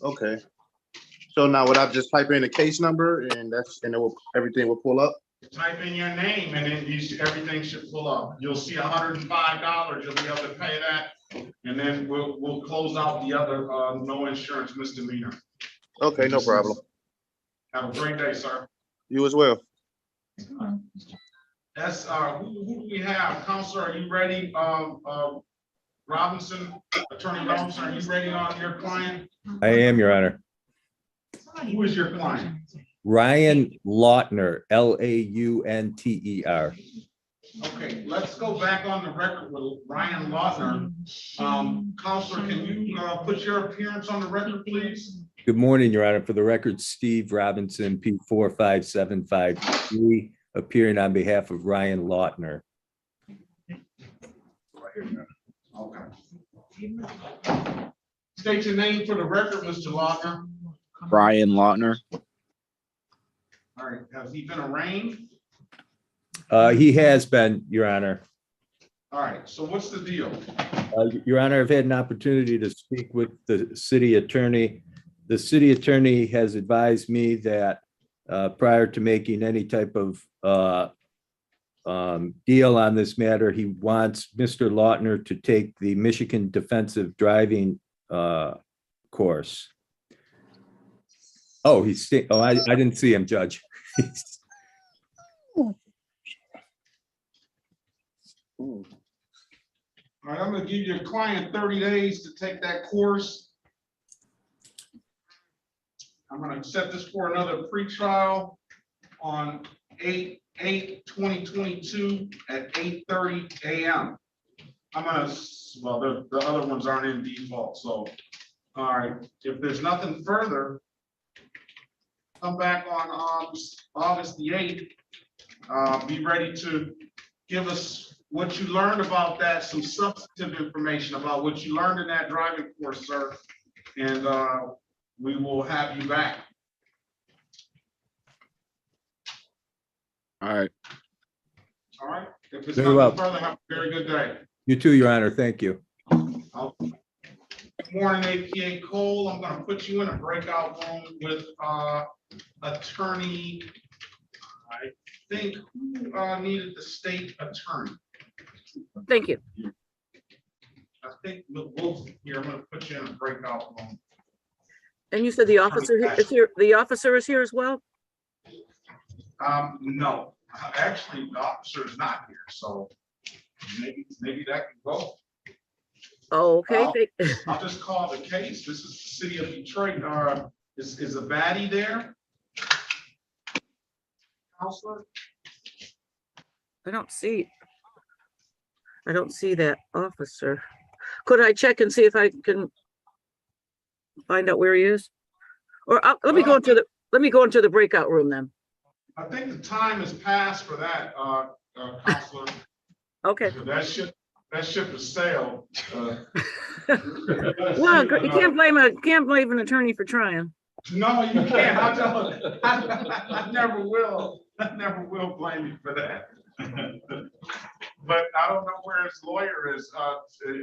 Okay. So now would I just type in a case number and everything will pull up? Type in your name and then everything should pull up. You'll see $105. You'll be able to pay that. And then we'll close out the other no insurance misdemeanor. Okay, no problem. Have a great day, sir. You as well. That's who do we have? Counselor, are you ready? Robinson, Attorney Robinson, are you ready on your client? I am, Your Honor. Who is your client? Ryan Lautner, Launter. Okay, let's go back on the record with Ryan Lautner. Counselor, can you put your appearance on the record, please? Good morning, Your Honor. For the record, Steve Robinson, P45753, appearing on behalf of Ryan Lautner. Okay. State your name for the record, Mr. Lautner. Ryan Lautner. All right, has he been arraigned? He has been, Your Honor. All right, so what's the deal? Your Honor, I've had an opportunity to speak with the city attorney. The city attorney has advised me that prior to making any type of deal on this matter, he wants Mr. Lautner to take the Michigan Defensive Driving course. Oh, I didn't see him, Judge. All right, I'm gonna give your client 30 days to take that course. I'm gonna set this for another pretrial on 8/8/2022 at 8:30 a.m. I'm gonna, well, the other ones aren't in default, so, all right, if there's nothing further, come back on August the 8th. Be ready to give us what you learned about that, some substantive information about what you learned in that driving course, sir. And we will have you back. All right. All right. If there's Very nothing well. further, have a very good day. You too, Your Honor. Thank you. Good morning, APA Cole. I'm gonna put you in a breakout room with attorney, I think, who needed the state attorney. Thank you. I think Wilson here, I'm gonna put you in a breakout room. And you said the officer is here, the officer is here as well? No, actually, the officer is not here, so maybe that can go. Oh, okay. I'll just call the case. This is the city of Detroit. Is a baddie there? Counselor? I don't see that officer. Could I check and see if I can find out where he is? Or let me go into the breakout room then. I think the time has passed for that, Counselor. Okay. That ship has sailed. Well, you can't blame an attorney for trying. No, you can't. I never will. I never will blame you for that. But I don't know where his lawyer is.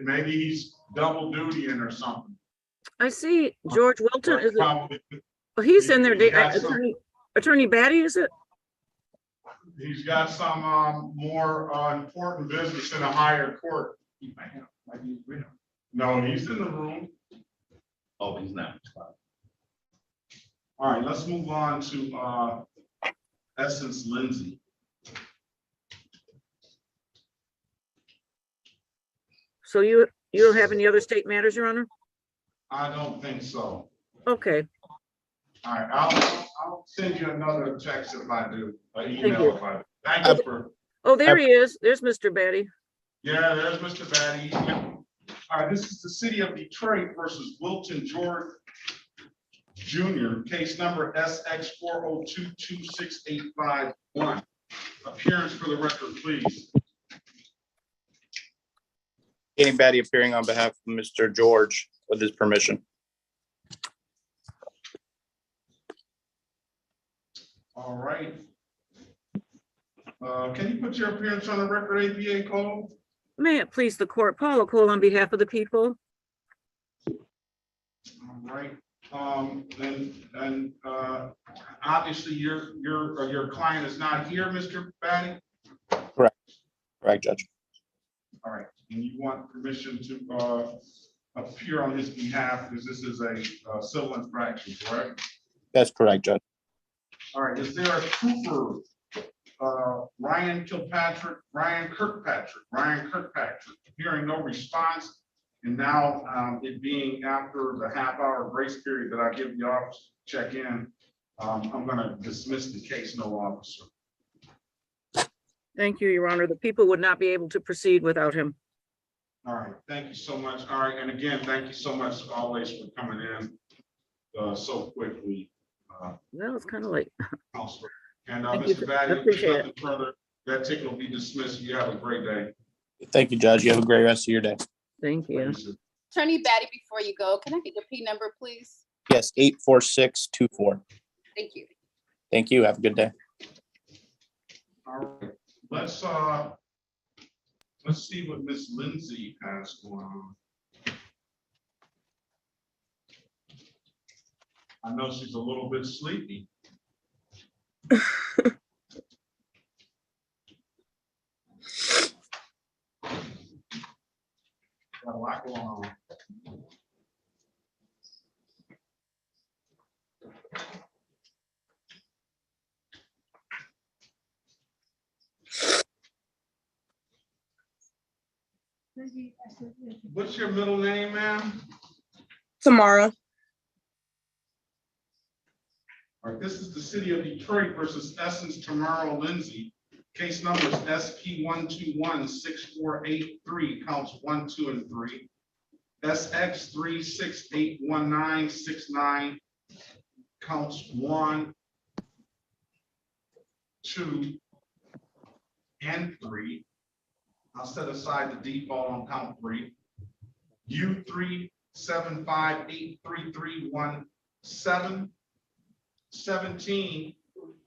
Maybe he's double dutying or something. I see George Wilton. Is it? Well, he's in there. Attorney Batty, is it? He's got some more important business in a higher court. No, he's in the room. Oh, he's not. All right, let's move on to Essence Lindsay. So you don't have any other state matters, Your Honor? I don't think so. Okay. All right, I'll send you another text if I do, an Thank email you. if I do. Thank you for. Oh, there he is. There's Mr. Batty. Yeah, there's Mr. Batty. All right, this is the city of Detroit versus Wilton George Jr., case number SX4022681. Appearance for the record, please. Kenny Batty appearing on behalf of Mr. George with his permission. All right. Can you put your appearance on the record, APA Cole? May it please the court, Paula Cole on behalf of the people. All right. And obviously your client is not here, Mr. Batty? Correct. Correct, Judge. All right. And you want permission to appear on his behalf because this is a civil infraction, correct? That's correct, Judge. All right. Is there a trooper, Ryan Kirkpatrick, hearing no response? And now it being after the half-hour grace period that I give the officer to check in, I'm going to dismiss the case, no officer. Thank you, Your Honor. The people would not be able to proceed without him. All right, thank you so much. All right, and again, thank you so much always for coming in. so quickly. Well, it's kind of late. Counselor. And Thank you. Mr. Batty, I if there's appreciate nothing further, that ticket will be dismissed. You have a great day. Thank you, Judge. You have a great rest of your day. Thank you. Attorney Batty, before you go, can I get your P number, please? Yes, 84624. Thank you. Thank you. Have a good day. All right, let's see what Miss Lindsay has going on. I know she's a little bit sleepy. Got a lot going on. What's your middle name, ma'am? Tomorrow. All right, this is the city of Detroit versus Essence Tamara Lindsay. Case numbers SP 1216483, counts 1, 2, and 3. SX 3681969, counts 1, 2, and 3. I'll set aside the default on count 3. U 375833317, 17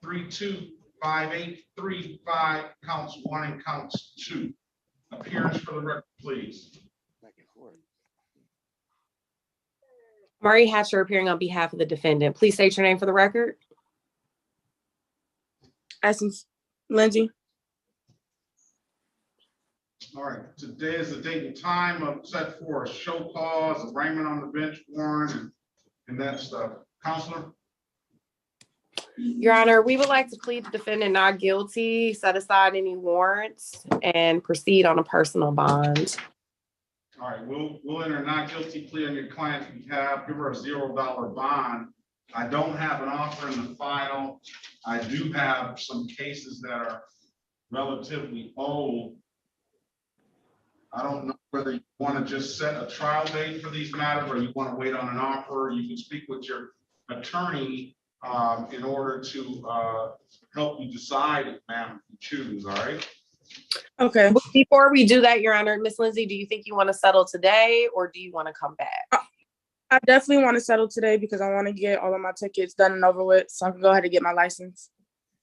325835, counts 1 and counts 2. Appearance for the record, please. Murray Hatcher appearing on behalf of the defendant. Please state your name for the record. Essence Lindsay. All right, today is the date and time of set for a show cause, arraignment on the bench warrant, and that stuff. Counselor? Your Honor, we would like to plead the defendant not guilty, set aside any warrants, and proceed on a personal bond. All right, we'll enter not guilty plea on your client's behalf, give her a $0 bond. I don't have an offer in the file. I do have some cases that are relatively old. I don't know whether you want to just set a trial date for these matters or you want to wait on an offer. You can speak with your attorney in order to help you decide, ma'am, if you choose, all right? Okay. Before we do that, Your Honor, Miss Lindsay, do you think you want to settle today or do you want to come back? I definitely want to settle today because I want to get all of my tickets done and over with so I can go ahead and get my license.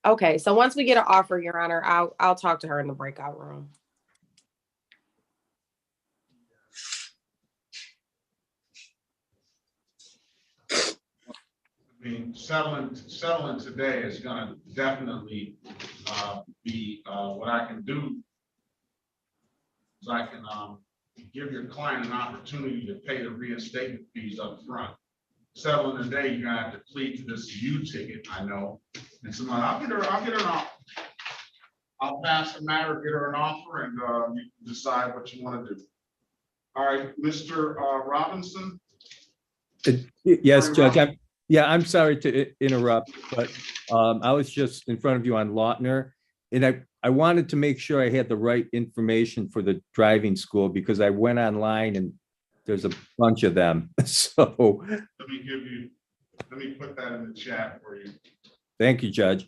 Okay, so once we get an offer, Your Honor, I'll talk to her in the breakout room. I mean, settling today is gonna definitely be what I can do. Is I can give your client an opportunity to pay the reinstatement fees up front. Settling today, you're gonna have to plead to this U ticket, I know. And so I'll get her an offer. I'll pass the matter, get her an offer, and you can decide what you want to do. All right, Mr. Robinson. Yes, Judge. I'm sorry to interrupt, but I was just in front of you on Lautner, and I wanted to make sure I had the right information for the driving school because I went online and there's a bunch of them. So Let me put that in the chat for you. thank you, Judge.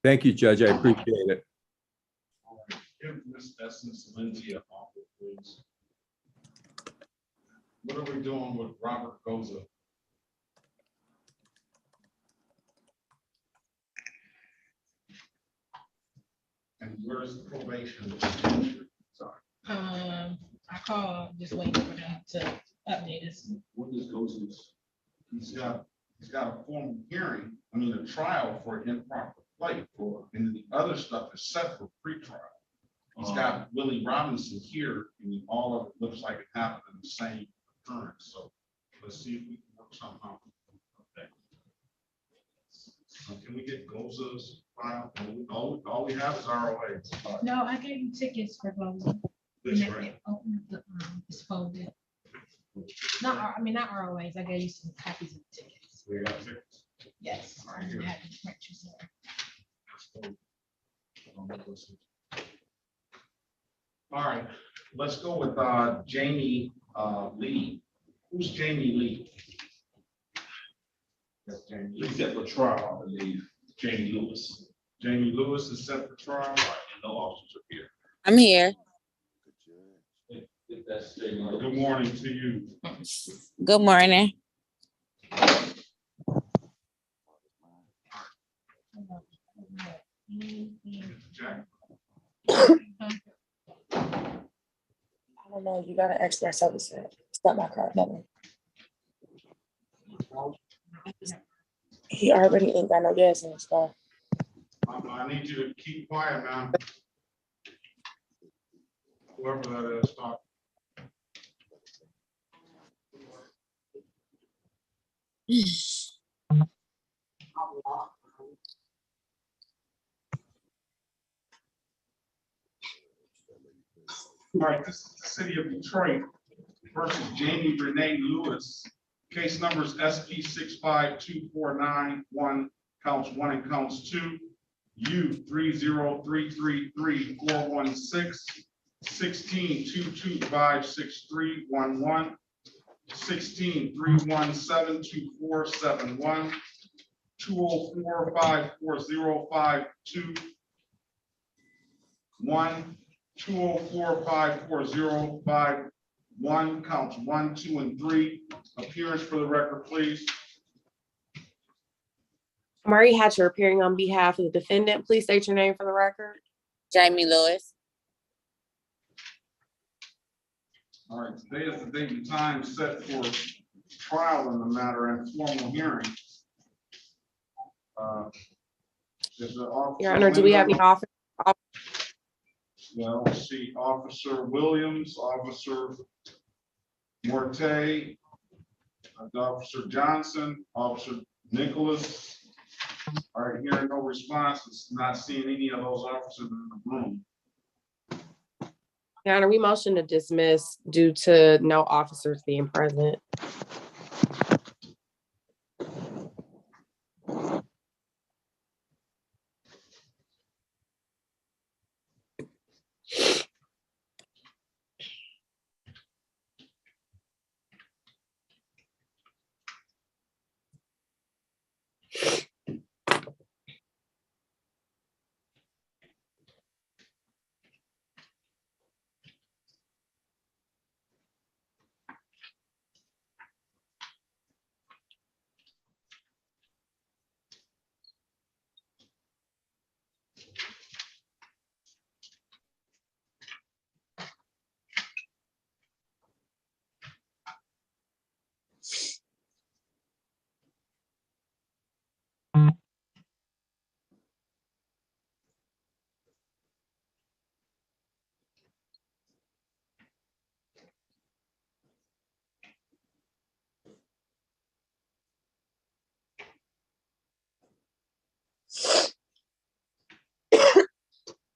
Thank you, Judge. I appreciate it. Give Miss Essence Lindsay an offer, please. What are we doing with Robert Goza? And where's the probation? Sorry. called, just waiting for them to update us. What this goes is, he's got a formal hearing, I mean, a trial for improper plate for, and the other stuff is set for pretrial. He's got Willie Robinson here, and all of it looks like it happened in the same occurrence, so let's see if we can work somehow. Okay. Can we get Goza's file? All we have is ROA. No, I gave you tickets for both. This right. Open up the, it's folded. Not, I mean, not ROAs, I gave you some copies of the tickets. We got tickets. Yes. All right, I here. have the print you said. All right, let's go with Jamie Lee. Who's Jamie Lee? That's Jamie Lee. He's set for trial, I believe. Jamie Lewis. Jamie Lewis is set for trial. Right, and no officers are here. I'm here. If that's Jamie Lewis. Good morning to you. Good morning. Jack. I don't know, you gotta ask that service. It's not my card, no. He already ain't got no gas in his car. I need you to keep quiet now. Whoever that is, talk. All right, this is the city of Detroit versus Jamie Renee Lewis. Case numbers SP 652491, counts 1 and counts 2. U 30333 1622563111, 16317247 204-54052 1 204-54051, counts 1, 2, and 3. Appearance for the record, please. Murray Hatcher appearing on behalf of the defendant. Please state your name for the record. Jamie Lewis. All right, today is the date and time set for trial in the matter and formal hearing. Your Honor, do we have any officer? Yeah, let's see, Officer Williams, Officer Morte, Officer Johnson, Officer Nicholas. All right, hearing no responses, not seeing any of those officers in the room. Your Honor, we motion to dismiss due to no officers being present.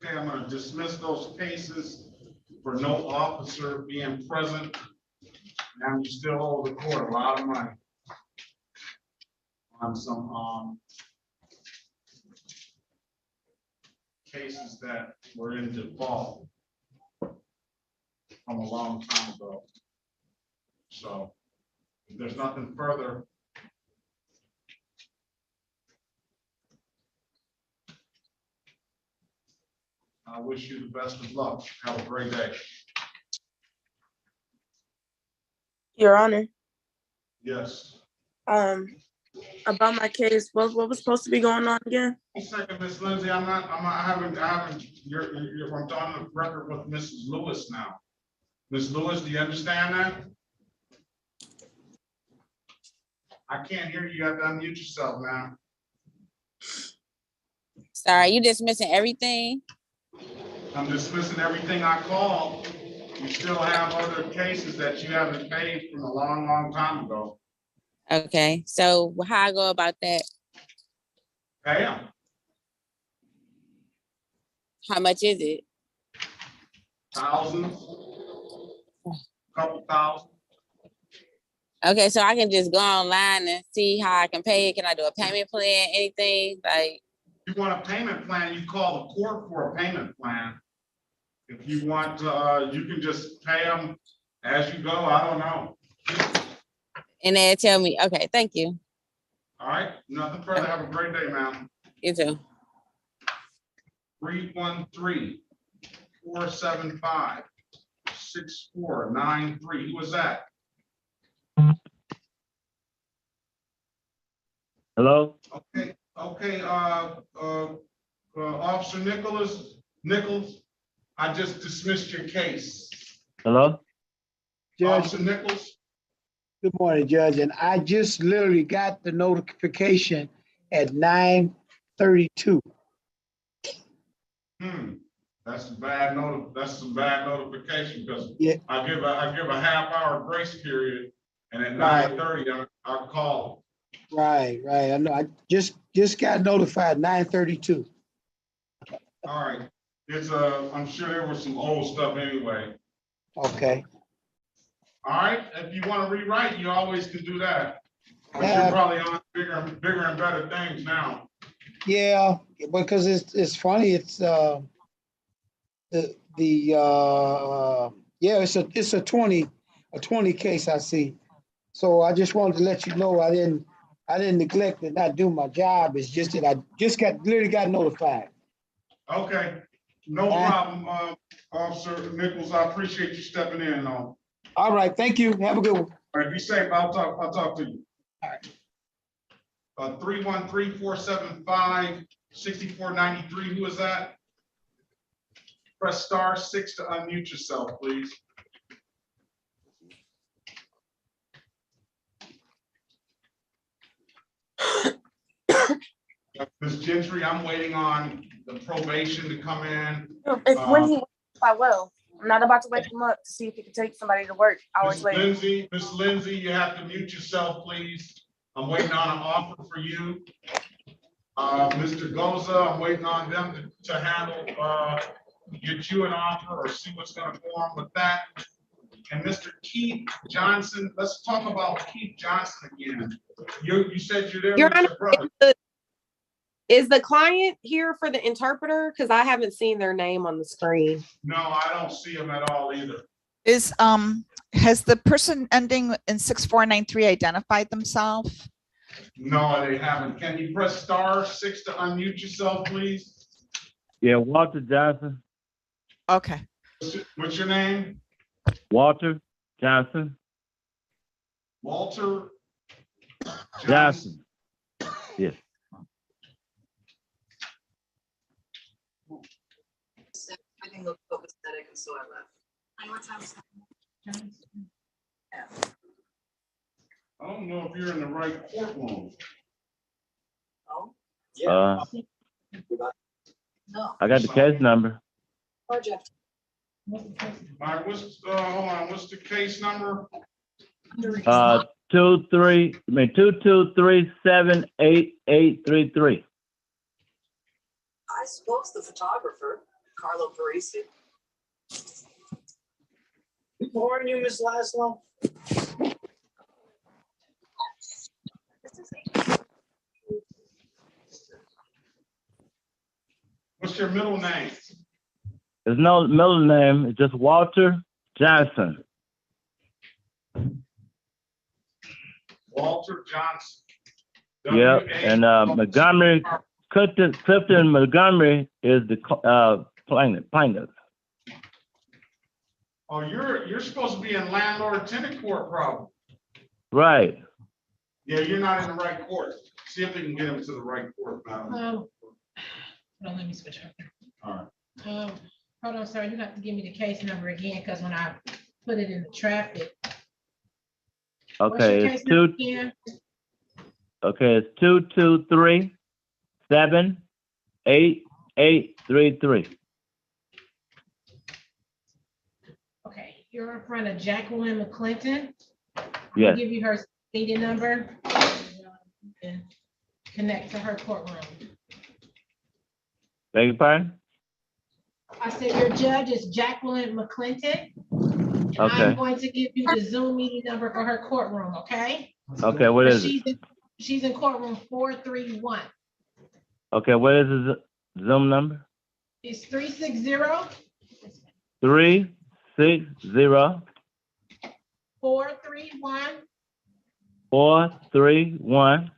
Okay, I'm going to dismiss those cases for no officer being present. And you still owe the court a lot of money on some cases that were in default from a long time ago. So if there's nothing further, I wish you the best of luck. Have a great day. Your Honor, Yes. about my case, what was supposed to be going on again? One second, Miss Lindsay, I haven't, you're on the record with Mrs. Lewis now. Ms. Lewis, do you understand that? I can't hear you. You have to unmute yourself, ma'am. Sorry, you dismissing everything? I'm dismissing everything I called. You still have other cases that you haven't paid from a long, long time ago. Okay, so how I go about that? Pay them. How much is it? Thousands, couple thousand. Okay, so I can just go online and see how I can pay it. Can I do a payment plan, anything? Like, If you want a payment plan, you call the court for a payment plan. If you want, you can just pay them as you go. I don't know. and they tell me, okay, thank you. All right, nothing further. Have a great day, ma'am. You too. 313-475-6493. Who was that? Hello? Okay, Officer Nichols, I just dismissed your case. Hello? Judge, Officer Nichols? good morning, Judge. And I just literally got the notification at 9:32. That's a bad that's some bad notification because Yeah. I give a half-hour grace period, and at Right. 9:30 I'll call. Right. I know. I just got notified 9:32. All right, it's I'm sure there was some old stuff anyway. Okay. All right, if you want to rewrite, you always can do that. But Yeah. you're probably on bigger and better things now. Yeah, because it's funny. It's yeah, it's a 20 case I see. So I just wanted to let you know I didn't neglect to not do my job. It's just that I just literally got notified. Okay, no problem, Officer Nichols. I appreciate you stepping in. All right, thank you. Have a good one. All right, be safe. I'll talk to you. All right. 313-475-6493. Who is that? Press *6 to unmute yourself, please. Ms. Gentry, I'm waiting on the probation to come in. When I will. I'm not about to wake him up to see if he can take somebody to work. Hours later. Miss Lindsay, you have to mute yourself, please. I'm waiting on an offer for you. Mr. Goza, I'm waiting on them to handle, get you an offer or see what's gonna go on with that. And Mr. Keith Johnson, let's talk about Keith Johnson again. You said you're there Your with Honor, your brother. is the client here for the interpreter? Because I haven't seen their name on the screen. No, I don't see him at all either. Has the person ending in 6493 identified themselves? No, they haven't. Can you press *6 to unmute yourself, please? Yeah, Walter Johnson. Okay. What's your name? Walter Johnson. Walter Johnson. Yes. Everything looked copacetic, and so I left. I don't know if you're in the right courtroom. I got the case number. All right, what's the case number? 223-788-833. I suppose the photographer, Carlo Parisi. How are you, Miss Laszlo? What's your middle name? There's no middle name. It's just Walter Johnson. Walter Johnson. Yep, and Montgomery, Clifton Montgomery is the plaintiff. Oh, you're supposed to be in landlord-tenant court, probably. Right. Yeah, you're not in the right court. See if they can get him to the right court. Hold on, let me switch over. All right. Hold on, sir, you have to give me the case number again, because when I put it in the traffic. What's Okay, your it's case number two, again? okay, it's 223-78833. Okay, you're in front of Jacqueline McClinton. Yes. I'll give you her meeting number. And connect to her courtroom. Beg your pardon? I said your judge is Jacqueline McClinton. And Okay. I'm going to give you the Zoom meeting number for her courtroom, okay? Okay, what is it? She's in courtroom 431. Okay, what is the Zoom number? It's 360 360 431 431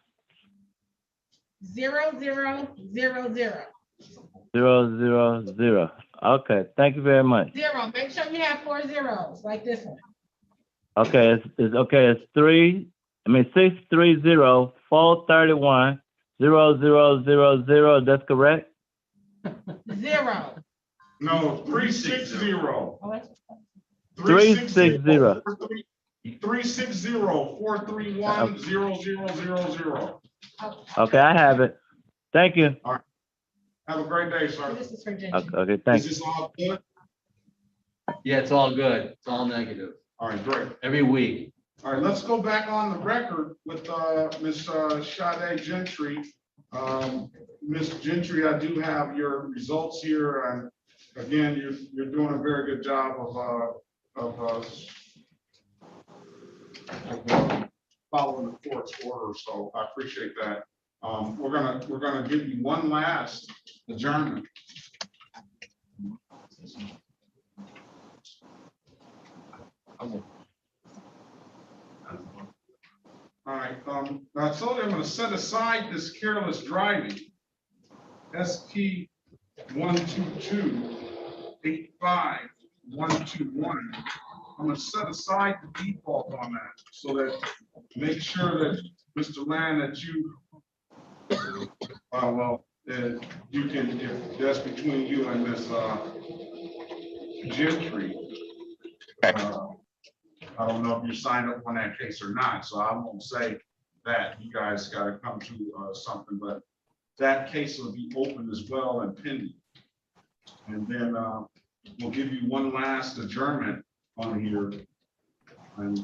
0000. 000. Okay, thank you very much. Zero. Make sure you have 4 zeros like this one. Okay, it's okay. It's 630 431 0000. That's correct. Zero. No, 360. Oh, that's 360. 360 431 0000. Okay, I have it. Thank you. All right. Have a great day, sir. This is for Ginger. Okay, thank Is you. this all good? Yeah, it's all good. It's all negative. All right, great. Every week. All right, let's go back on the record with Ms. Sade Gentry. Ms. Gentry, I do have your results here, and again, you're doing a very good job of following the court's order, so I appreciate that. We're gonna give you one last adjournment. All right, I told you I'm gonna set aside this careless driving. SP 122-85121. I'm gonna set aside the default on that so that make sure that Mr. Land that you you can, if that's between you and Ms. Gentry. I don't know if you signed up on that case or not, so I won't say that. You guys got to come to something, but that case will be open as well and pending. And then we'll give you one last adjournment on here. And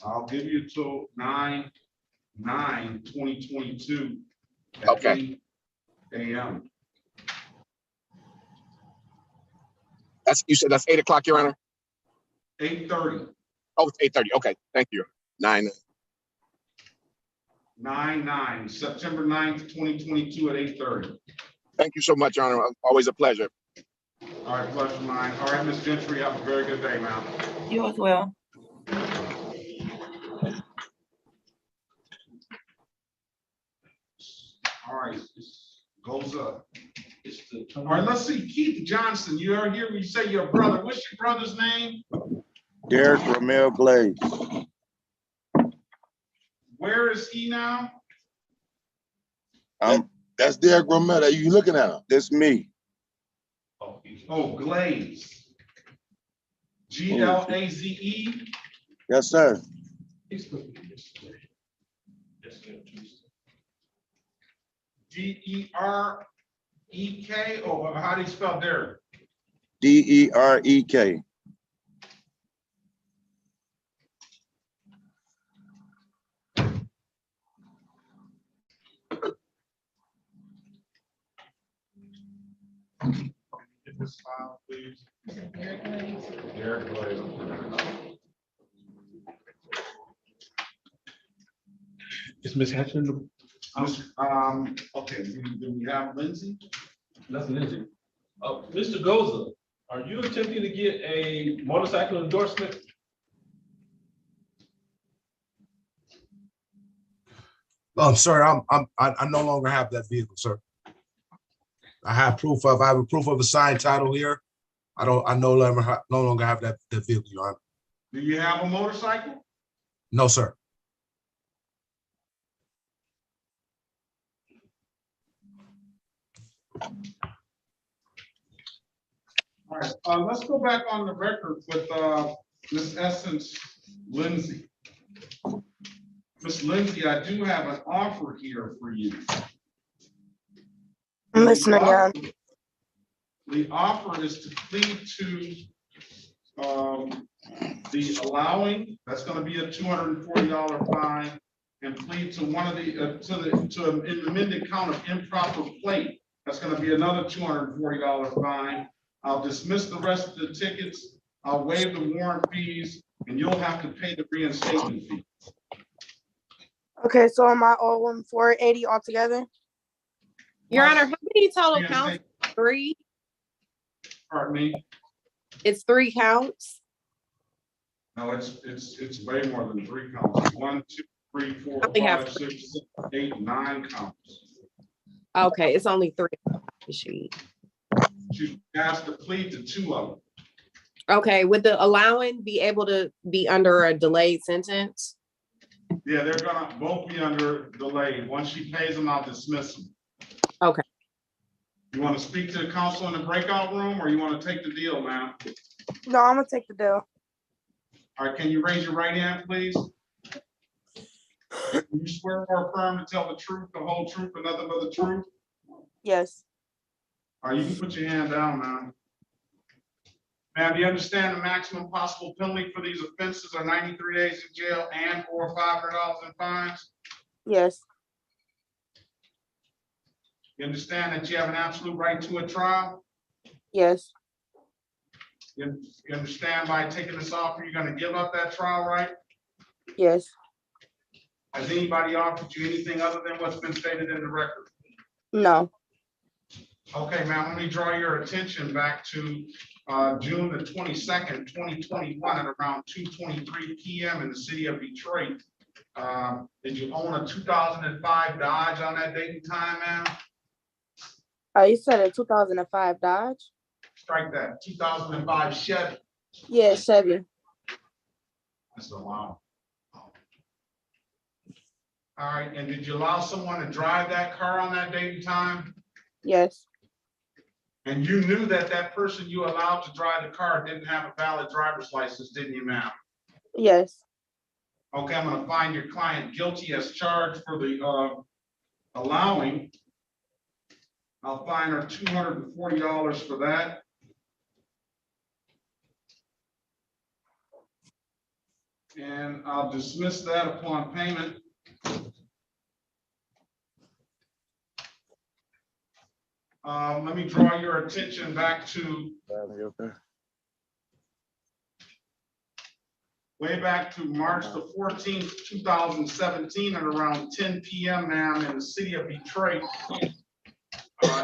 I'll give you till 9/9/2022 at 8 a.m. You said that's 8 o'clock, Your Honor? 8:30. Oh, it's 8:30. Okay, thank you. 9/9, September 9th, 2022 at 8:30. Thank you so much, Your Honor. Always a pleasure. All right, pleasure mine. All right, Ms. Gentry, have a very good day, ma'am. You as well. All right, goes up. All right, let's see. Keith Johnson, you are here. You say your brother. What's your brother's name? Derek Romeo Glaze. Where is he now? That's Derek Romeo. Are you looking at him? That's me. Oh, Glaze. Glaze? Yes, sir. Derek? Or how do you spell Derek? Derek. Get this file, please. Derek Glaze. Is Ms. Hatcher in the? Okay, do we have Lindsay? That's Lindsay. Mr. Goza, are you attempting to get a motorcycle endorsement? Oh, sir, I no longer have that vehicle, sir. I have a proof of a signed title here. I no longer have that vehicle, Your Honor. Do you have a motorcycle? No, sir. All right, let's go back on the record with Miss Essence Lindsay. Miss Lindsay, I do have an offer here for you. I'm listening, yeah. The offer is to plead to the allowing, that's gonna be a $240 fine, and plead to one of the, to an amended count of improper plate. That's gonna be another $240 fine. I'll dismiss the rest of the tickets. I'll waive the warrant fees, and you'll have to pay the reinstatement fee. Okay, so am I owing 480 altogether? Your Honor, how many total counts? 3? Pardon me? It's 3 counts? No, it's way more than 3 counts. It's 1, 2, 3, 4, I only have 5, 6, 7, 8, 9 counts. Okay, it's only 3. Sheet. You asked to plead to 2 of them. Okay, would the allowing be able to be under a delayed sentence? Yeah, they're gonna both be under delay. Once she pays them, I'll dismiss them. Okay. You want to speak to the council in the breakout room, or you want to take the deal, ma'am? No, I'm gonna take the deal. All right, can you raise your right hand, please? Do you swear or affirm to tell the truth, the whole truth, and nothing but the truth? Yes. All right, you can put your hand down, ma'am. Ma'am, do you understand the maximum possible penalty for these offenses are 93 days in jail and or $500 in fines? Yes. You understand that you have an absolute right to a trial? Yes. You understand by taking this offer, you're gonna give up that trial right? Yes. Has anybody offered you anything other than what's been stated in the record? No. Okay, ma'am, let me draw your attention back to June the 22nd, 2021 at around 2:23 p.m. in the city of Detroit. Did you own a 2005 Dodge on that date and time, ma'am? You said a 2005 Dodge? Strike that, 2005 Chevy. Yeah, Chevy. That's a lot. All right, and did you allow someone to drive that car on that date and time? Yes. And you knew that that person you allowed to drive the car didn't have a valid driver's license, didn't you, ma'am? Yes. Okay, I'm gonna find your client guilty as charged for the allowing. I'll fine her $240 for that. And I'll dismiss that upon payment. Let me draw your attention back to way back to March the 14th, 2017 at around 10 p.m. ma'am in the city of Detroit,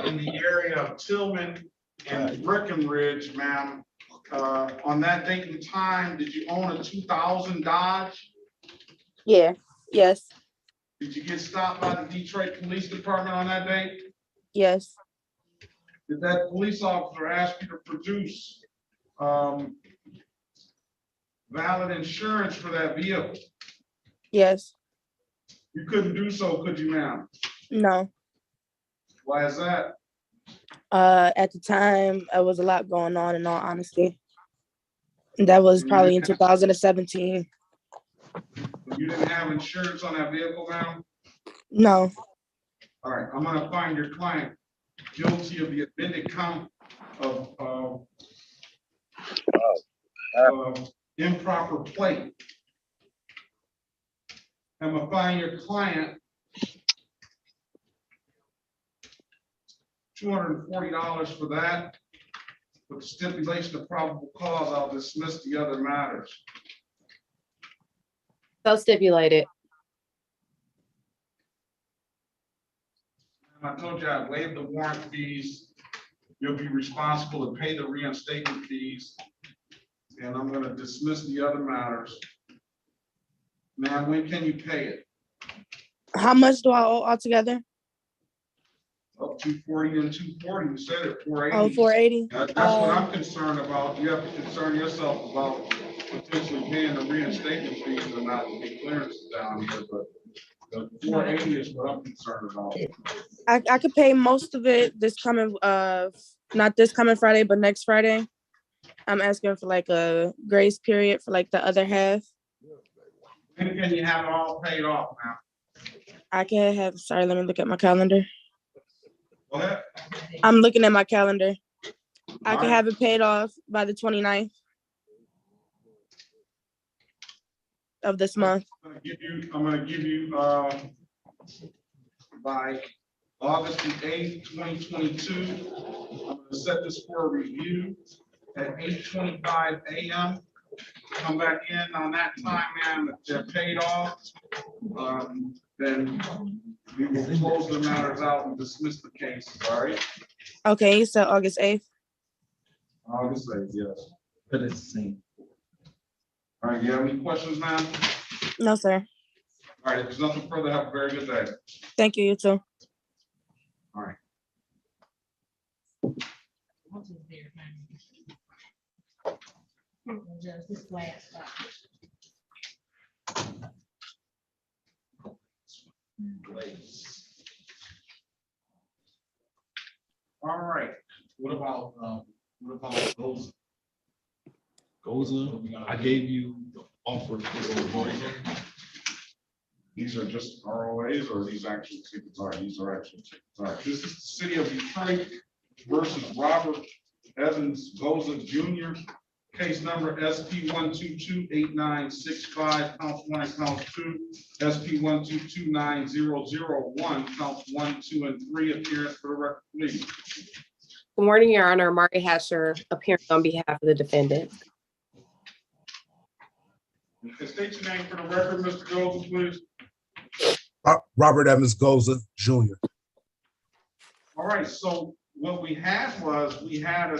in the area of Tillman and Breckenridge, ma'am. On that date and time, did you own a 2000 Dodge? Yeah. Yes. Did you get stopped by the Detroit Police Department on that date? Yes. Did that police officer ask you to produce valid insurance for that vehicle? Yes. You couldn't do so, could you, ma'am? No. Why is that? At the time, there was a lot going on, in all honesty. That was probably in 2017. You didn't have insurance on that vehicle, ma'am? No. All right, I'm gonna find your client guilty of the amended count of improper plate. I'm gonna find your client $240 for that. With the stipulation of probable cause, I'll dismiss the other matters. So stipulated. I told you I waived the warrant fees. You'll be responsible to pay the reinstatement fees. And I'm gonna dismiss the other matters. Ma'am, when can you pay it? How much do I owe altogether? Up 240 and 240, you said it, 480. Oh, 480. That's what I'm concerned about. You have to concern yourself about potentially paying the reinstatement fees and not the clearances down here, but the 480 is what I'm concerned about. I could pay most of it this coming, not this coming Friday, but next Friday. I'm asking for like a grace period for like the other half. And can you have it all paid off now? I can have, sorry, let me look at my calendar. Go ahead. I'm looking at my calendar. I can Alright. have it paid off by the 29th of this month. I'm gonna give you, by August the 8th, 2022, I'm gonna set this for a review at 8:25 a.m. Come back in on that time, man, if they're paid off, then we will close the matters out and dismiss the case, all right? Okay, you said August 8th. August 8th, yes. But it's the same. All right, you have any questions, man? No, sir. All right, if there's nothing further, have a very good day. Thank you, you too. All right. Just this last spot. All right, what about those? Goza, I gave you the offer for Roy. These are just ROAs or these actual tickets? All right, these are actual tickets. All right, this is the city of Detroit versus Robert Evans Goza Jr. Case number SP 1228965, counts 1 and counts 2. SP 1229001, counts 1, 2, and 3. Appearance for the record, please. Good morning, Your Honor. Mari Hasher, appearing on behalf of the defendant. State your name for the record, Mr. Goza, please. Robert Evans Goza Jr. All right, so what we had was, we had a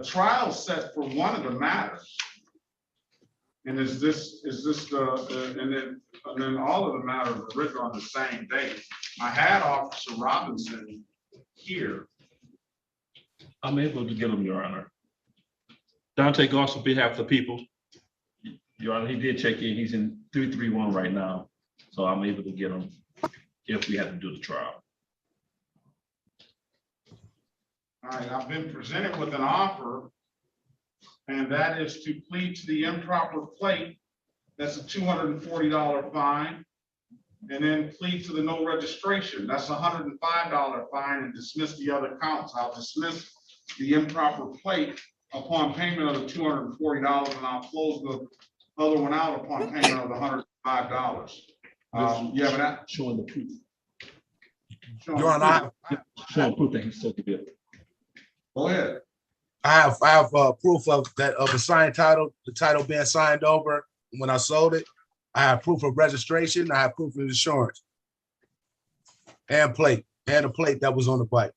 trial set for one of the matters. And and then all of the matters were written on the same day. I had Officer Robinson here. I'm able to get him, Your Honor. Dante Goss on behalf of the people. Your Honor, he did check in. He's in 331 right now. So I'm able to get him if we have to do the trial. All right, I've been presented with an offer, and that is to plead to the improper plate. That's a $240 fine. And then plead to the no registration. That's a $105 fine, and dismiss the other counts. I'll dismiss the improper plate upon payment of the $240, and I'll close the other one out upon payment of the $105. Yeah, but that showing the proof. Your Honor, Showing proof that he's took the bill. Go ahead. I have proof of the signed title, the title being signed over when I sold it. I have proof of registration. I have proof of insurance and plate, and a plate that was on the bike.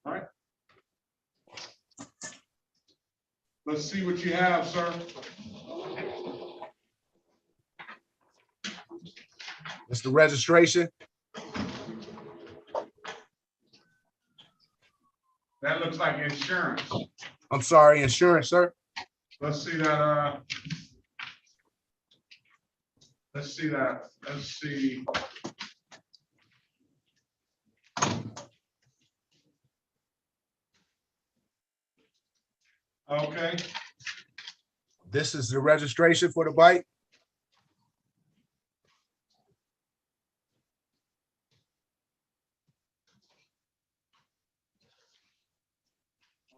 All right. Let's see what you have, sir. It's the registration. That looks like insurance. I'm sorry, insurance, sir. Let's see that, let's see that, let's see. Okay, This is the registration for the bike.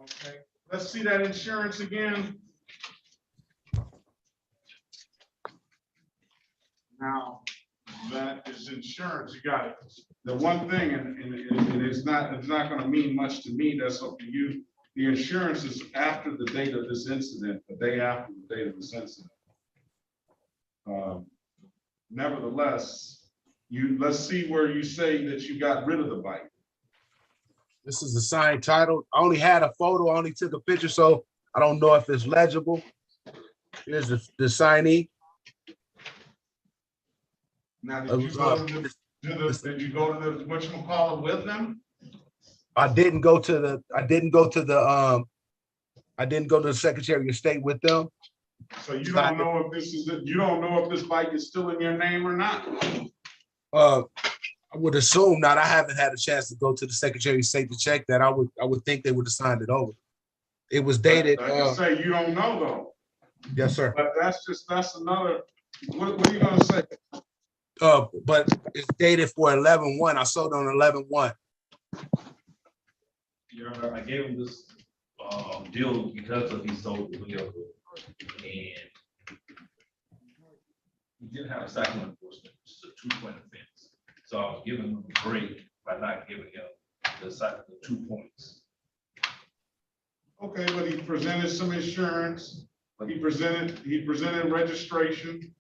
okay. Let's see that insurance again. Now, that is insurance, you got it. The one thing, and it's not gonna mean much to me, that's up to you. The insurance is after the date of this incident, the day after the date of this incident. Nevertheless, let's see where you say that you got rid of the bike. This is the signed title. I only had a photo, I only took a picture, so I don't know if it's legible. Here's the signee. Now, did you go to the whatchamacallit with them? I didn't go to the Secretary of State with them. So you don't know if this bike is still in your name or not? I would assume not. I haven't had a chance to go to the Secretary of State to check that. I would think they would have signed it over. It was dated. Like I say, you don't know though. Yes, sir. But that's another, what are you gonna say? But it's dated for 11/1. I sold on 11/1. Your Honor, I gave him this deal because of he sold the vehicle. And he didn't have a second enforcement, which is a 2-point offense. So I was giving him a break by not giving him the second, the 2 points. Okay, but he presented some insurance, he presented registration.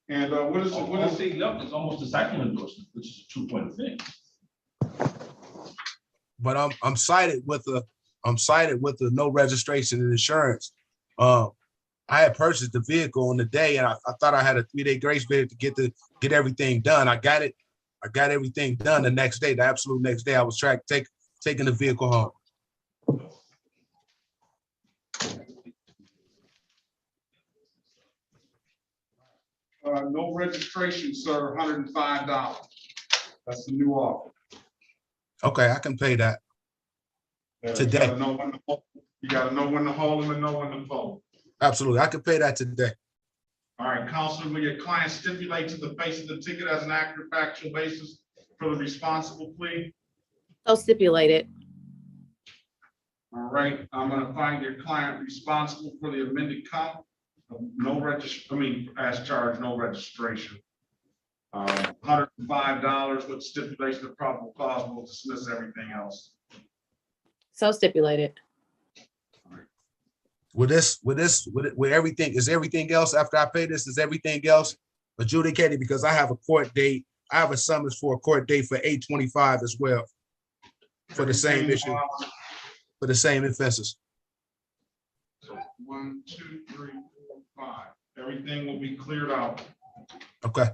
And what is he left is almost a second endorsement, which is a 2-point offense. But I'm cited with the no registration and insurance. I had purchased the vehicle on the day, and I thought I had a 3-day grace period to get everything done. I got it. I got everything done the next day, the absolute next day. I was taking the vehicle home. No registration, sir, $105. That's the new offer. Okay, I can pay that today. You gotta know when to hold them and know when to fold. Absolutely, I can pay that today. All right, Counselor, will your client stipulate to the face of the ticket as an accurate factual basis for the responsible plea? So stipulated. All right, I'm gonna find your client responsible for the amended count of as charged, no registration. $105 with stipulation of probable cause, we'll dismiss everything else. So stipulated. With everything, is everything else after I pay this, is everything else adjudicated? Because I have a court date. I have a summons for a court date for 8/25 as well. For the same issue, for the same offenses. So 1, 2, 3, 4, 5. Everything will be cleared out. Okay.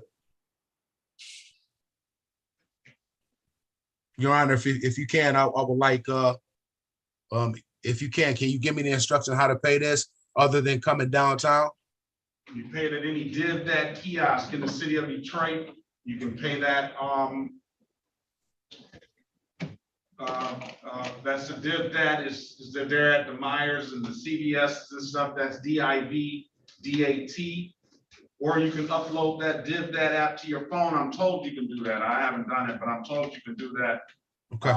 Your Honor, if you can, I would like, if you can you give me the instruction on how to pay this other than coming downtown? You pay it at any DivDat kiosk in the city of Detroit. You can pay that, that's the DivDat is there at the Myers and the CVS and stuff. That's DIVDAT. Or you can upload that DivDat app to your phone. I'm told you can do that. I haven't done it, but I'm told you can do that. Okay.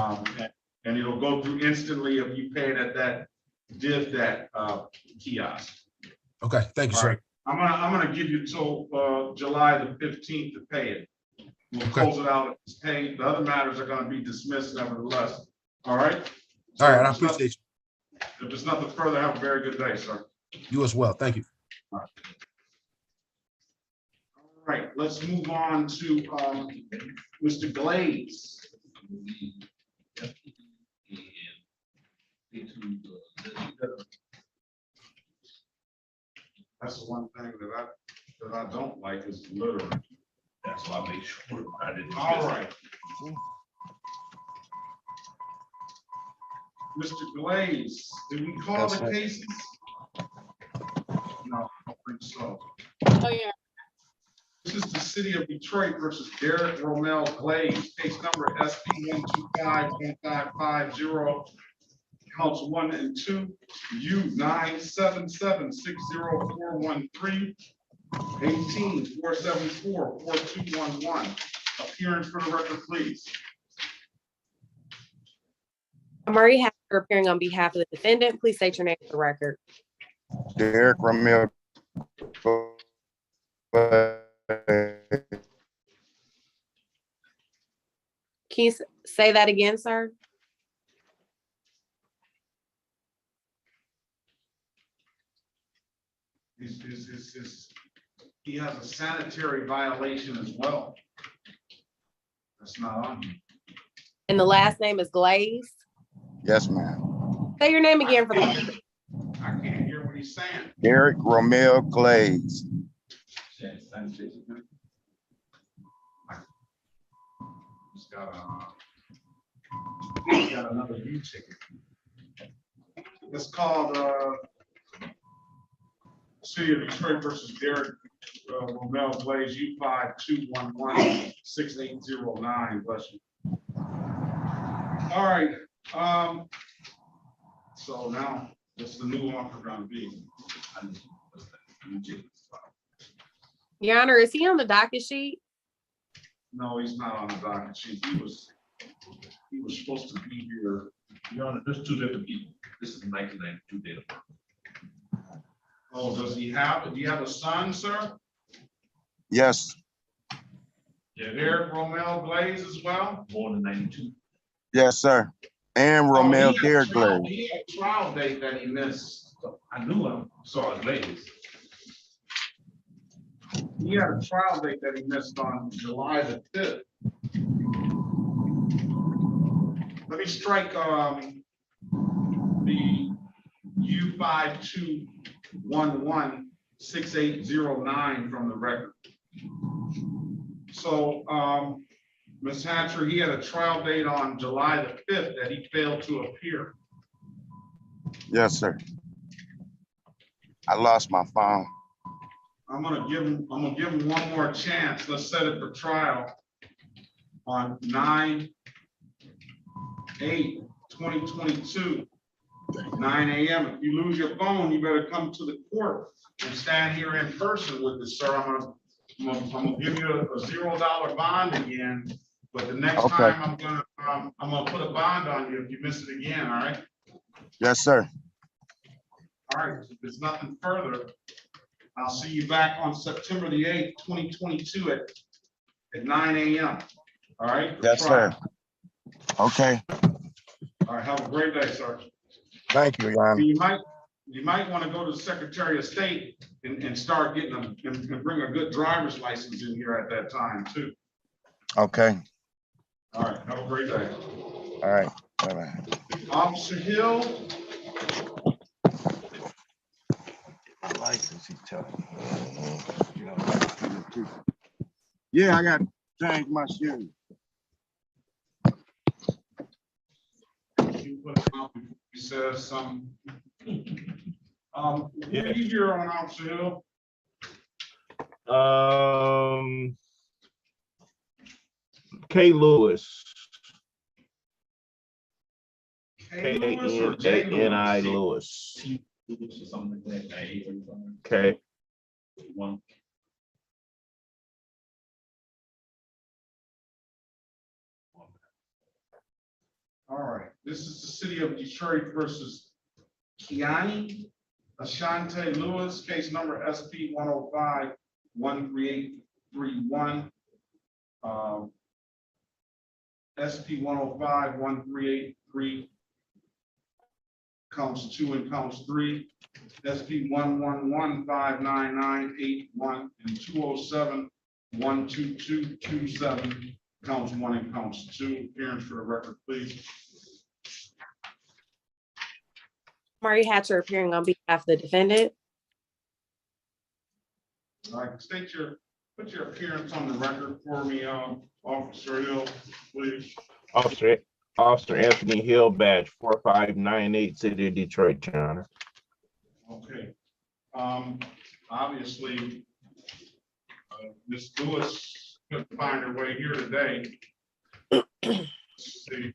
And it'll go through instantly if you pay it at that DivDat kiosk. Okay, thank you, All sir. right. I'm gonna give you till July the 15th to pay it. We'll close it out if it's paid. The other matters are gonna be dismissed nevertheless. All right? So All right, I appreciate you. If there's nothing further, have a very good day, sir. You as well. Thank you. All right, let's move on to Mr. Glaze. That's the one thing that I don't like is littering. That's why I made sure I didn't. All right. Mr. Glaze, did we call Yes, the sir. cases? No, I don't think so. Oh, yeah. This is the city of Detroit versus Derek Romel Glaze, case number SP 1251550, counts 1 and 2, U977604113, 18-474-4211. Appearance for the record, please. I'm already happy for appearing on behalf of the defendant. Please state your name for the record. Derek Romeo. Can you say that again, sir? He has a sanitary violation as well. That's not on him. And the last name is Glaze. Yes, ma'am. Say your name again for the record. I can't hear what he's saying. Derek Romeo Glaze. He's got another U ticket. It's called City of Detroit versus Derek Romel Blaze, U52116809, bless you. All right, so now, what's the new offer gonna be? Your Honor, is he on the docket sheet? No, he's not on the docket sheet. He was supposed to be here. Your Honor, there's two different people. This is 1992 date of birth. Oh, do you have a son, sir? Yes, Eric Romel Blaze as well? Born in 92. yes, sir. And Romel Derek Blaze. He had a trial date that he missed. I knew I saw his ladies. He had a trial date that he missed on July the 5th. Let me strike the U52116809 from the record. So, Ms. Hatcher, he had a trial date on July the 5th that he failed to appear. Yes, sir. I lost my phone. I'm gonna give him one more chance. Let's set it for trial on 9/8/2022, 9 a.m. If you lose your phone, you better come to the court and stand here in person with us, sir. I'm gonna give you a $0 bond again, but the next time I'm gonna put a bond on you if you miss it again, all right? Yes, sir. All right, if there's nothing further, I'll see you back on September the 8th, 2022 at 9 a.m. All right? Yes, sir. Okay. All right, have a great day, sir. Thank you, Your Honor. You might want to go to the Secretary of State and start getting them and bring a good driver's license in here at that time too. Okay. All right, have a great day. All right. Bye-bye. Officer Hill. License, he telling me. Yeah, I got to change my shoes. He says some. Were you here on Officer Hill? K. Lewis. K-A-N-I Lewis. Something like that. Okay. One. All right, this is the city of Detroit versus Kiani Ashante Lewis, case number SP 105-13831. SP 105-1383, counts 2 and counts 3. SP 111-59981 and 207-12227, counts 1 and counts 2. Appearance for the record, please. Murray Hatcher appearing on behalf of the defendant. All right, put your appearance on the record for me, Officer Hill, please. Officer Anthony Hill, badge 4598, City of Detroit, Your Honor. Okay. Obviously, Ms. Lewis couldn't find her way here today. Let's see.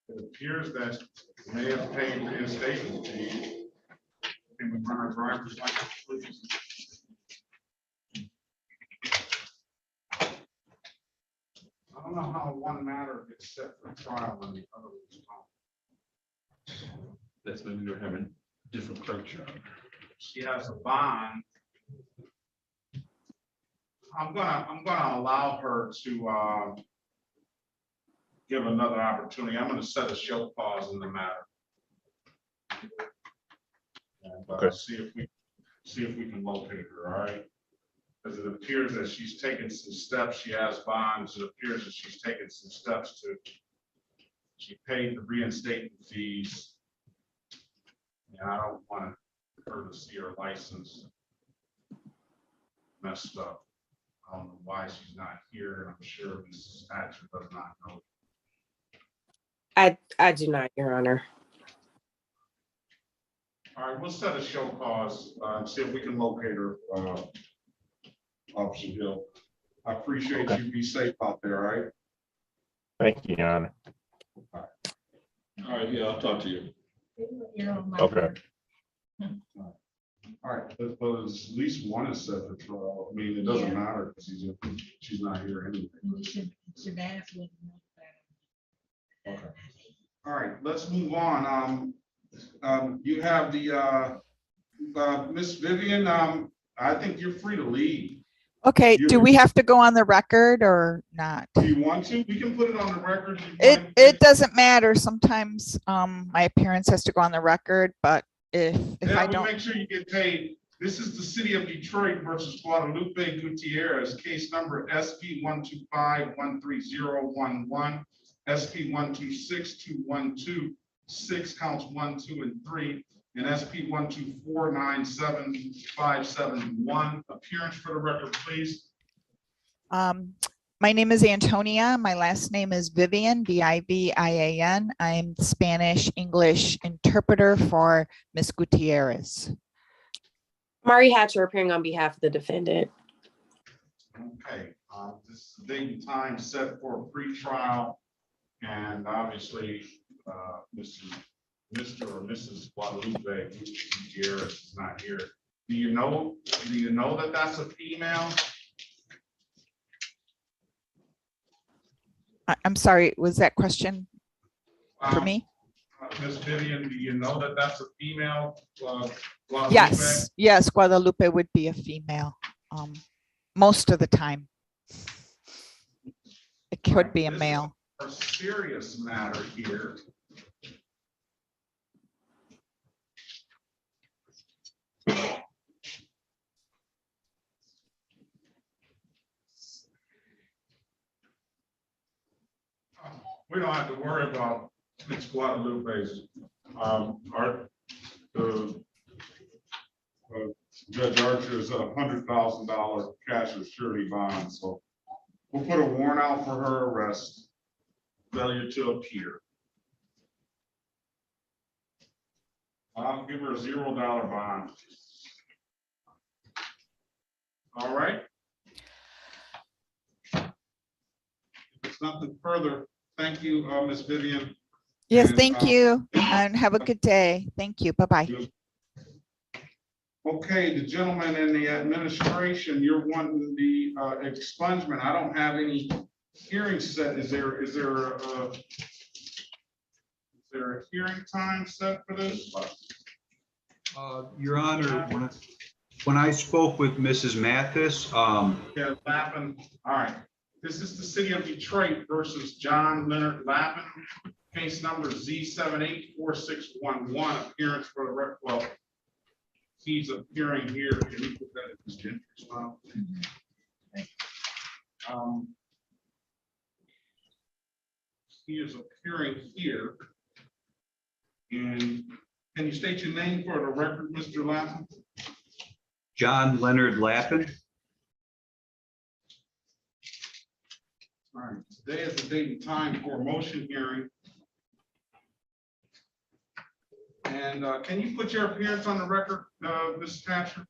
It appears that may have paid reinstatement fee. Can we run our driver's license, please? I don't know how one matter gets set for trial and the other is not. That's maybe we're having different clerks, Your Honor. She has a bond. I'm gonna allow her to give another opportunity. I'm gonna set a show pause in the matter. And, Okay. see if we can locate her, all right? Because it appears that she's taken some steps, she has bonds, it appears that she's taken some steps she paid the reinstatement fees. And I don't want her to see her license messed up. I don't know why she's not here, and I'm sure Mrs. Thatcher does not know. I do not, Your Honor. All right, we'll set a show cause, see if we can locate her, Officer Hill. I appreciate you. Be safe out there, all right? Thank you, Your Honor. All right, yeah, I'll talk to you. Okay. All right, but there's at least one is set for trial. I mean, it doesn't matter because she's not here anyway. Okay. All right, let's move on. You have the Miss Vivian. I think you're free to leave. Okay, do we have to go on the record or not? Do you want to? We can put it on the record. It doesn't matter. Sometimes my appearance has to go on the record, but if I don't. Make sure you get paid. This is the City of Detroit versus Guadalupe Gutierrez, case number SP 125-13011, SP 126-212, 6 counts 1, 2, and 3, and SP 124-97571. Appearance for the record, please. My name is Antonia. My last name is Vivian, Vivian. I'm Spanish English interpreter for Miss Gutierrez. Mari Hatcher appearing on behalf of the defendant. Okay, this is the date and time set for a pre-trial, and obviously, Mr. or Mrs. Guadalupe Gutierrez is not here. Do you know that that's a female? I'm sorry, was that question for me? Ms. Vivian, do you know that that's a female? Guadalupe? Yes, Guadalupe would be a female most of the time. It could be a male. A serious matter here. We don't have to worry about Ms. Guadalupe's. Judge Archer's $100,000 cash or surety bond, so we'll put a warrant out for her arrest, failure to appear. I'll give her a $0 bond. All right. If it's nothing further, thank you, Ms. Vivian. Yes, thank you, and have a good day. Thank you. Bye-bye. Okay, the gentleman in the administration, you're wanting the expungement. I don't have any hearing set. Is there a hearing time set for this? Your Honor, when I spoke with Mrs. Mathis, Yeah, Lappin. All right. This is the City of Detroit versus John Leonard Lappin. Case number Z784611. Appearance for the record. Well, he's appearing here. Can you put that in his interest file? He is appearing here. And can you state your name for the record, Mr. Lappin? John Leonard Lappin. All right, today is the date and time for a motion hearing. And can you put your appearance on the record, Mrs. Thatcher?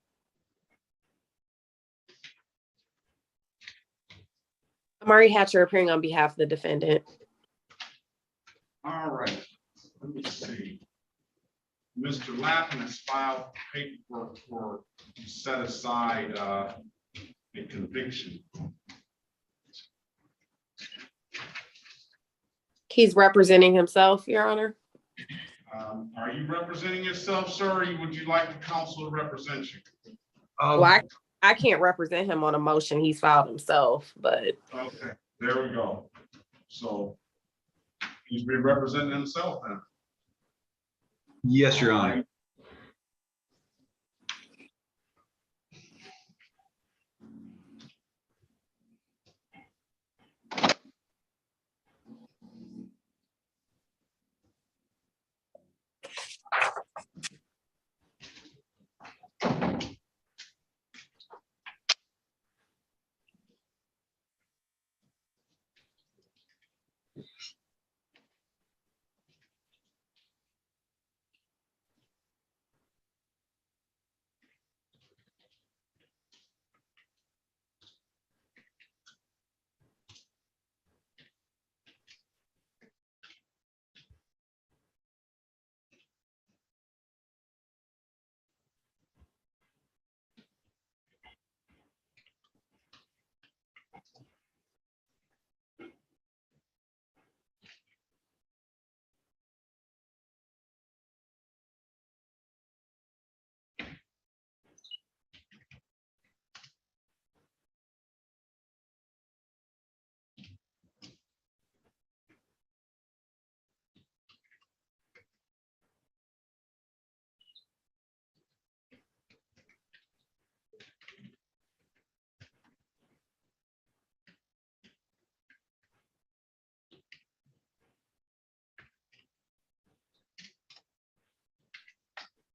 Mari Hatcher appearing on behalf of the defendant. All right, let me see. Mr. Lappin has filed paperwork for to set aside a conviction. He's representing himself, Your Honor. Are you representing yourself, sir, or would you like the counsel to represent you? Well, I can't represent him on a motion he's filed himself, but. Okay, there we go. So he's been representing himself then. Yes, Your Honor.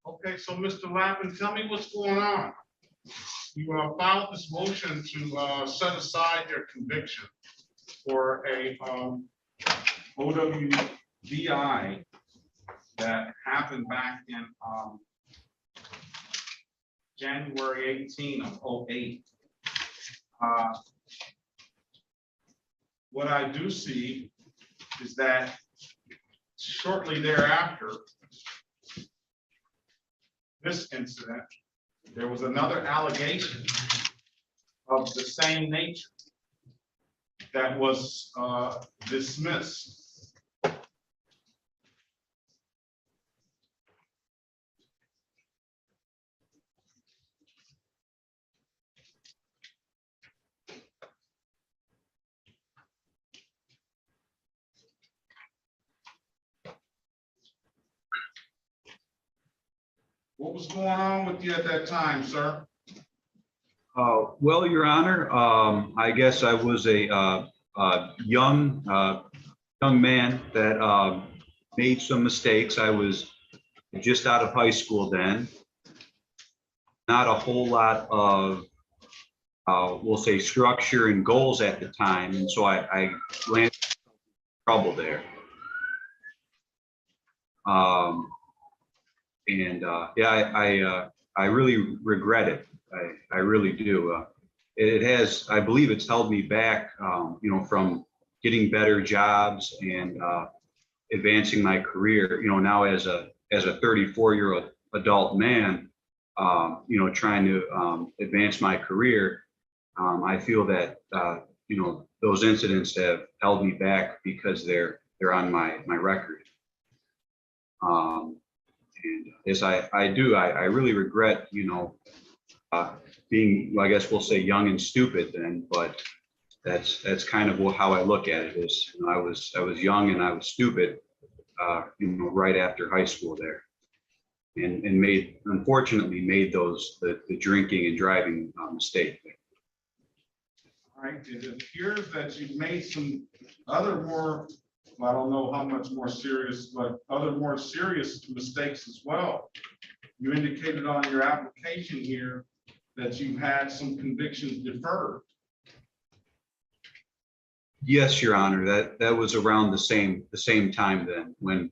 Okay, so Mr. Lappin, tell me what's going on. You filed this motion to set aside your conviction for a OWDI that happened back in January 18 of 08. What I do see is that shortly thereafter, this incident, there was another allegation of the same nature that was dismissed. What was going on with you at that time, sir? Well, Your Honor, I guess I was a young man that made some mistakes. I was just out of high school then. Not a whole lot of, we'll say, structure and goals at the time, and so I landed in trouble there. Yeah, I really regret it. I really do. It has, I believe it's held me back, you know, from getting better jobs and advancing my career. You know, now as a 34-year-old adult man, you know, trying to advance my career, I feel that you know, those incidents have held me back because they're on my record. And yes, I do. I really regret, you know, being, I guess we'll say, young and stupid then, but that's kind of how I look at it. Is, you know, I was young and I was stupid, you know, right after high school there, and unfortunately made the drinking and driving mistake. All right, it appears that you've made some other more, I don't know how much more serious, but other more serious mistakes as well. You indicated on your application here that you had some convictions deferred. Yes, Your Honor, that was around the same time then, when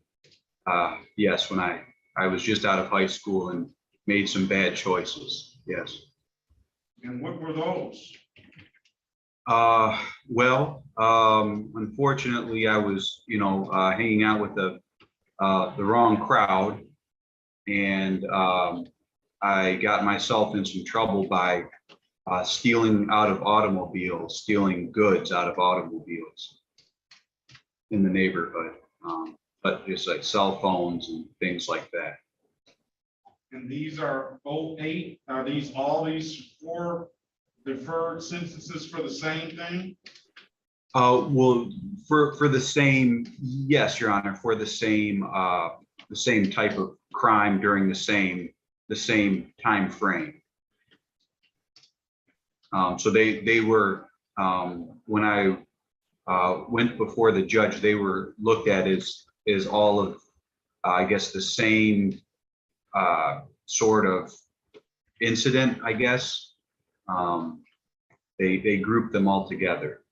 yes, when I was just out of high school and made some bad choices. Yes. And what were those? Well, unfortunately, I was, you know, hanging out with the wrong crowd, and I got myself in some trouble by stealing out of automobiles, stealing goods out of automobiles in the neighborhood, but just like cell phones and things like that. And these are 08, are these all these 4 deferred sentences for the same thing? Well, for the same, yes, Your Honor, for the same type of crime during the same time frame. So they were, when I went before the judge, they were looked at as all of I guess, the same sort of incident, I guess. They grouped them all together.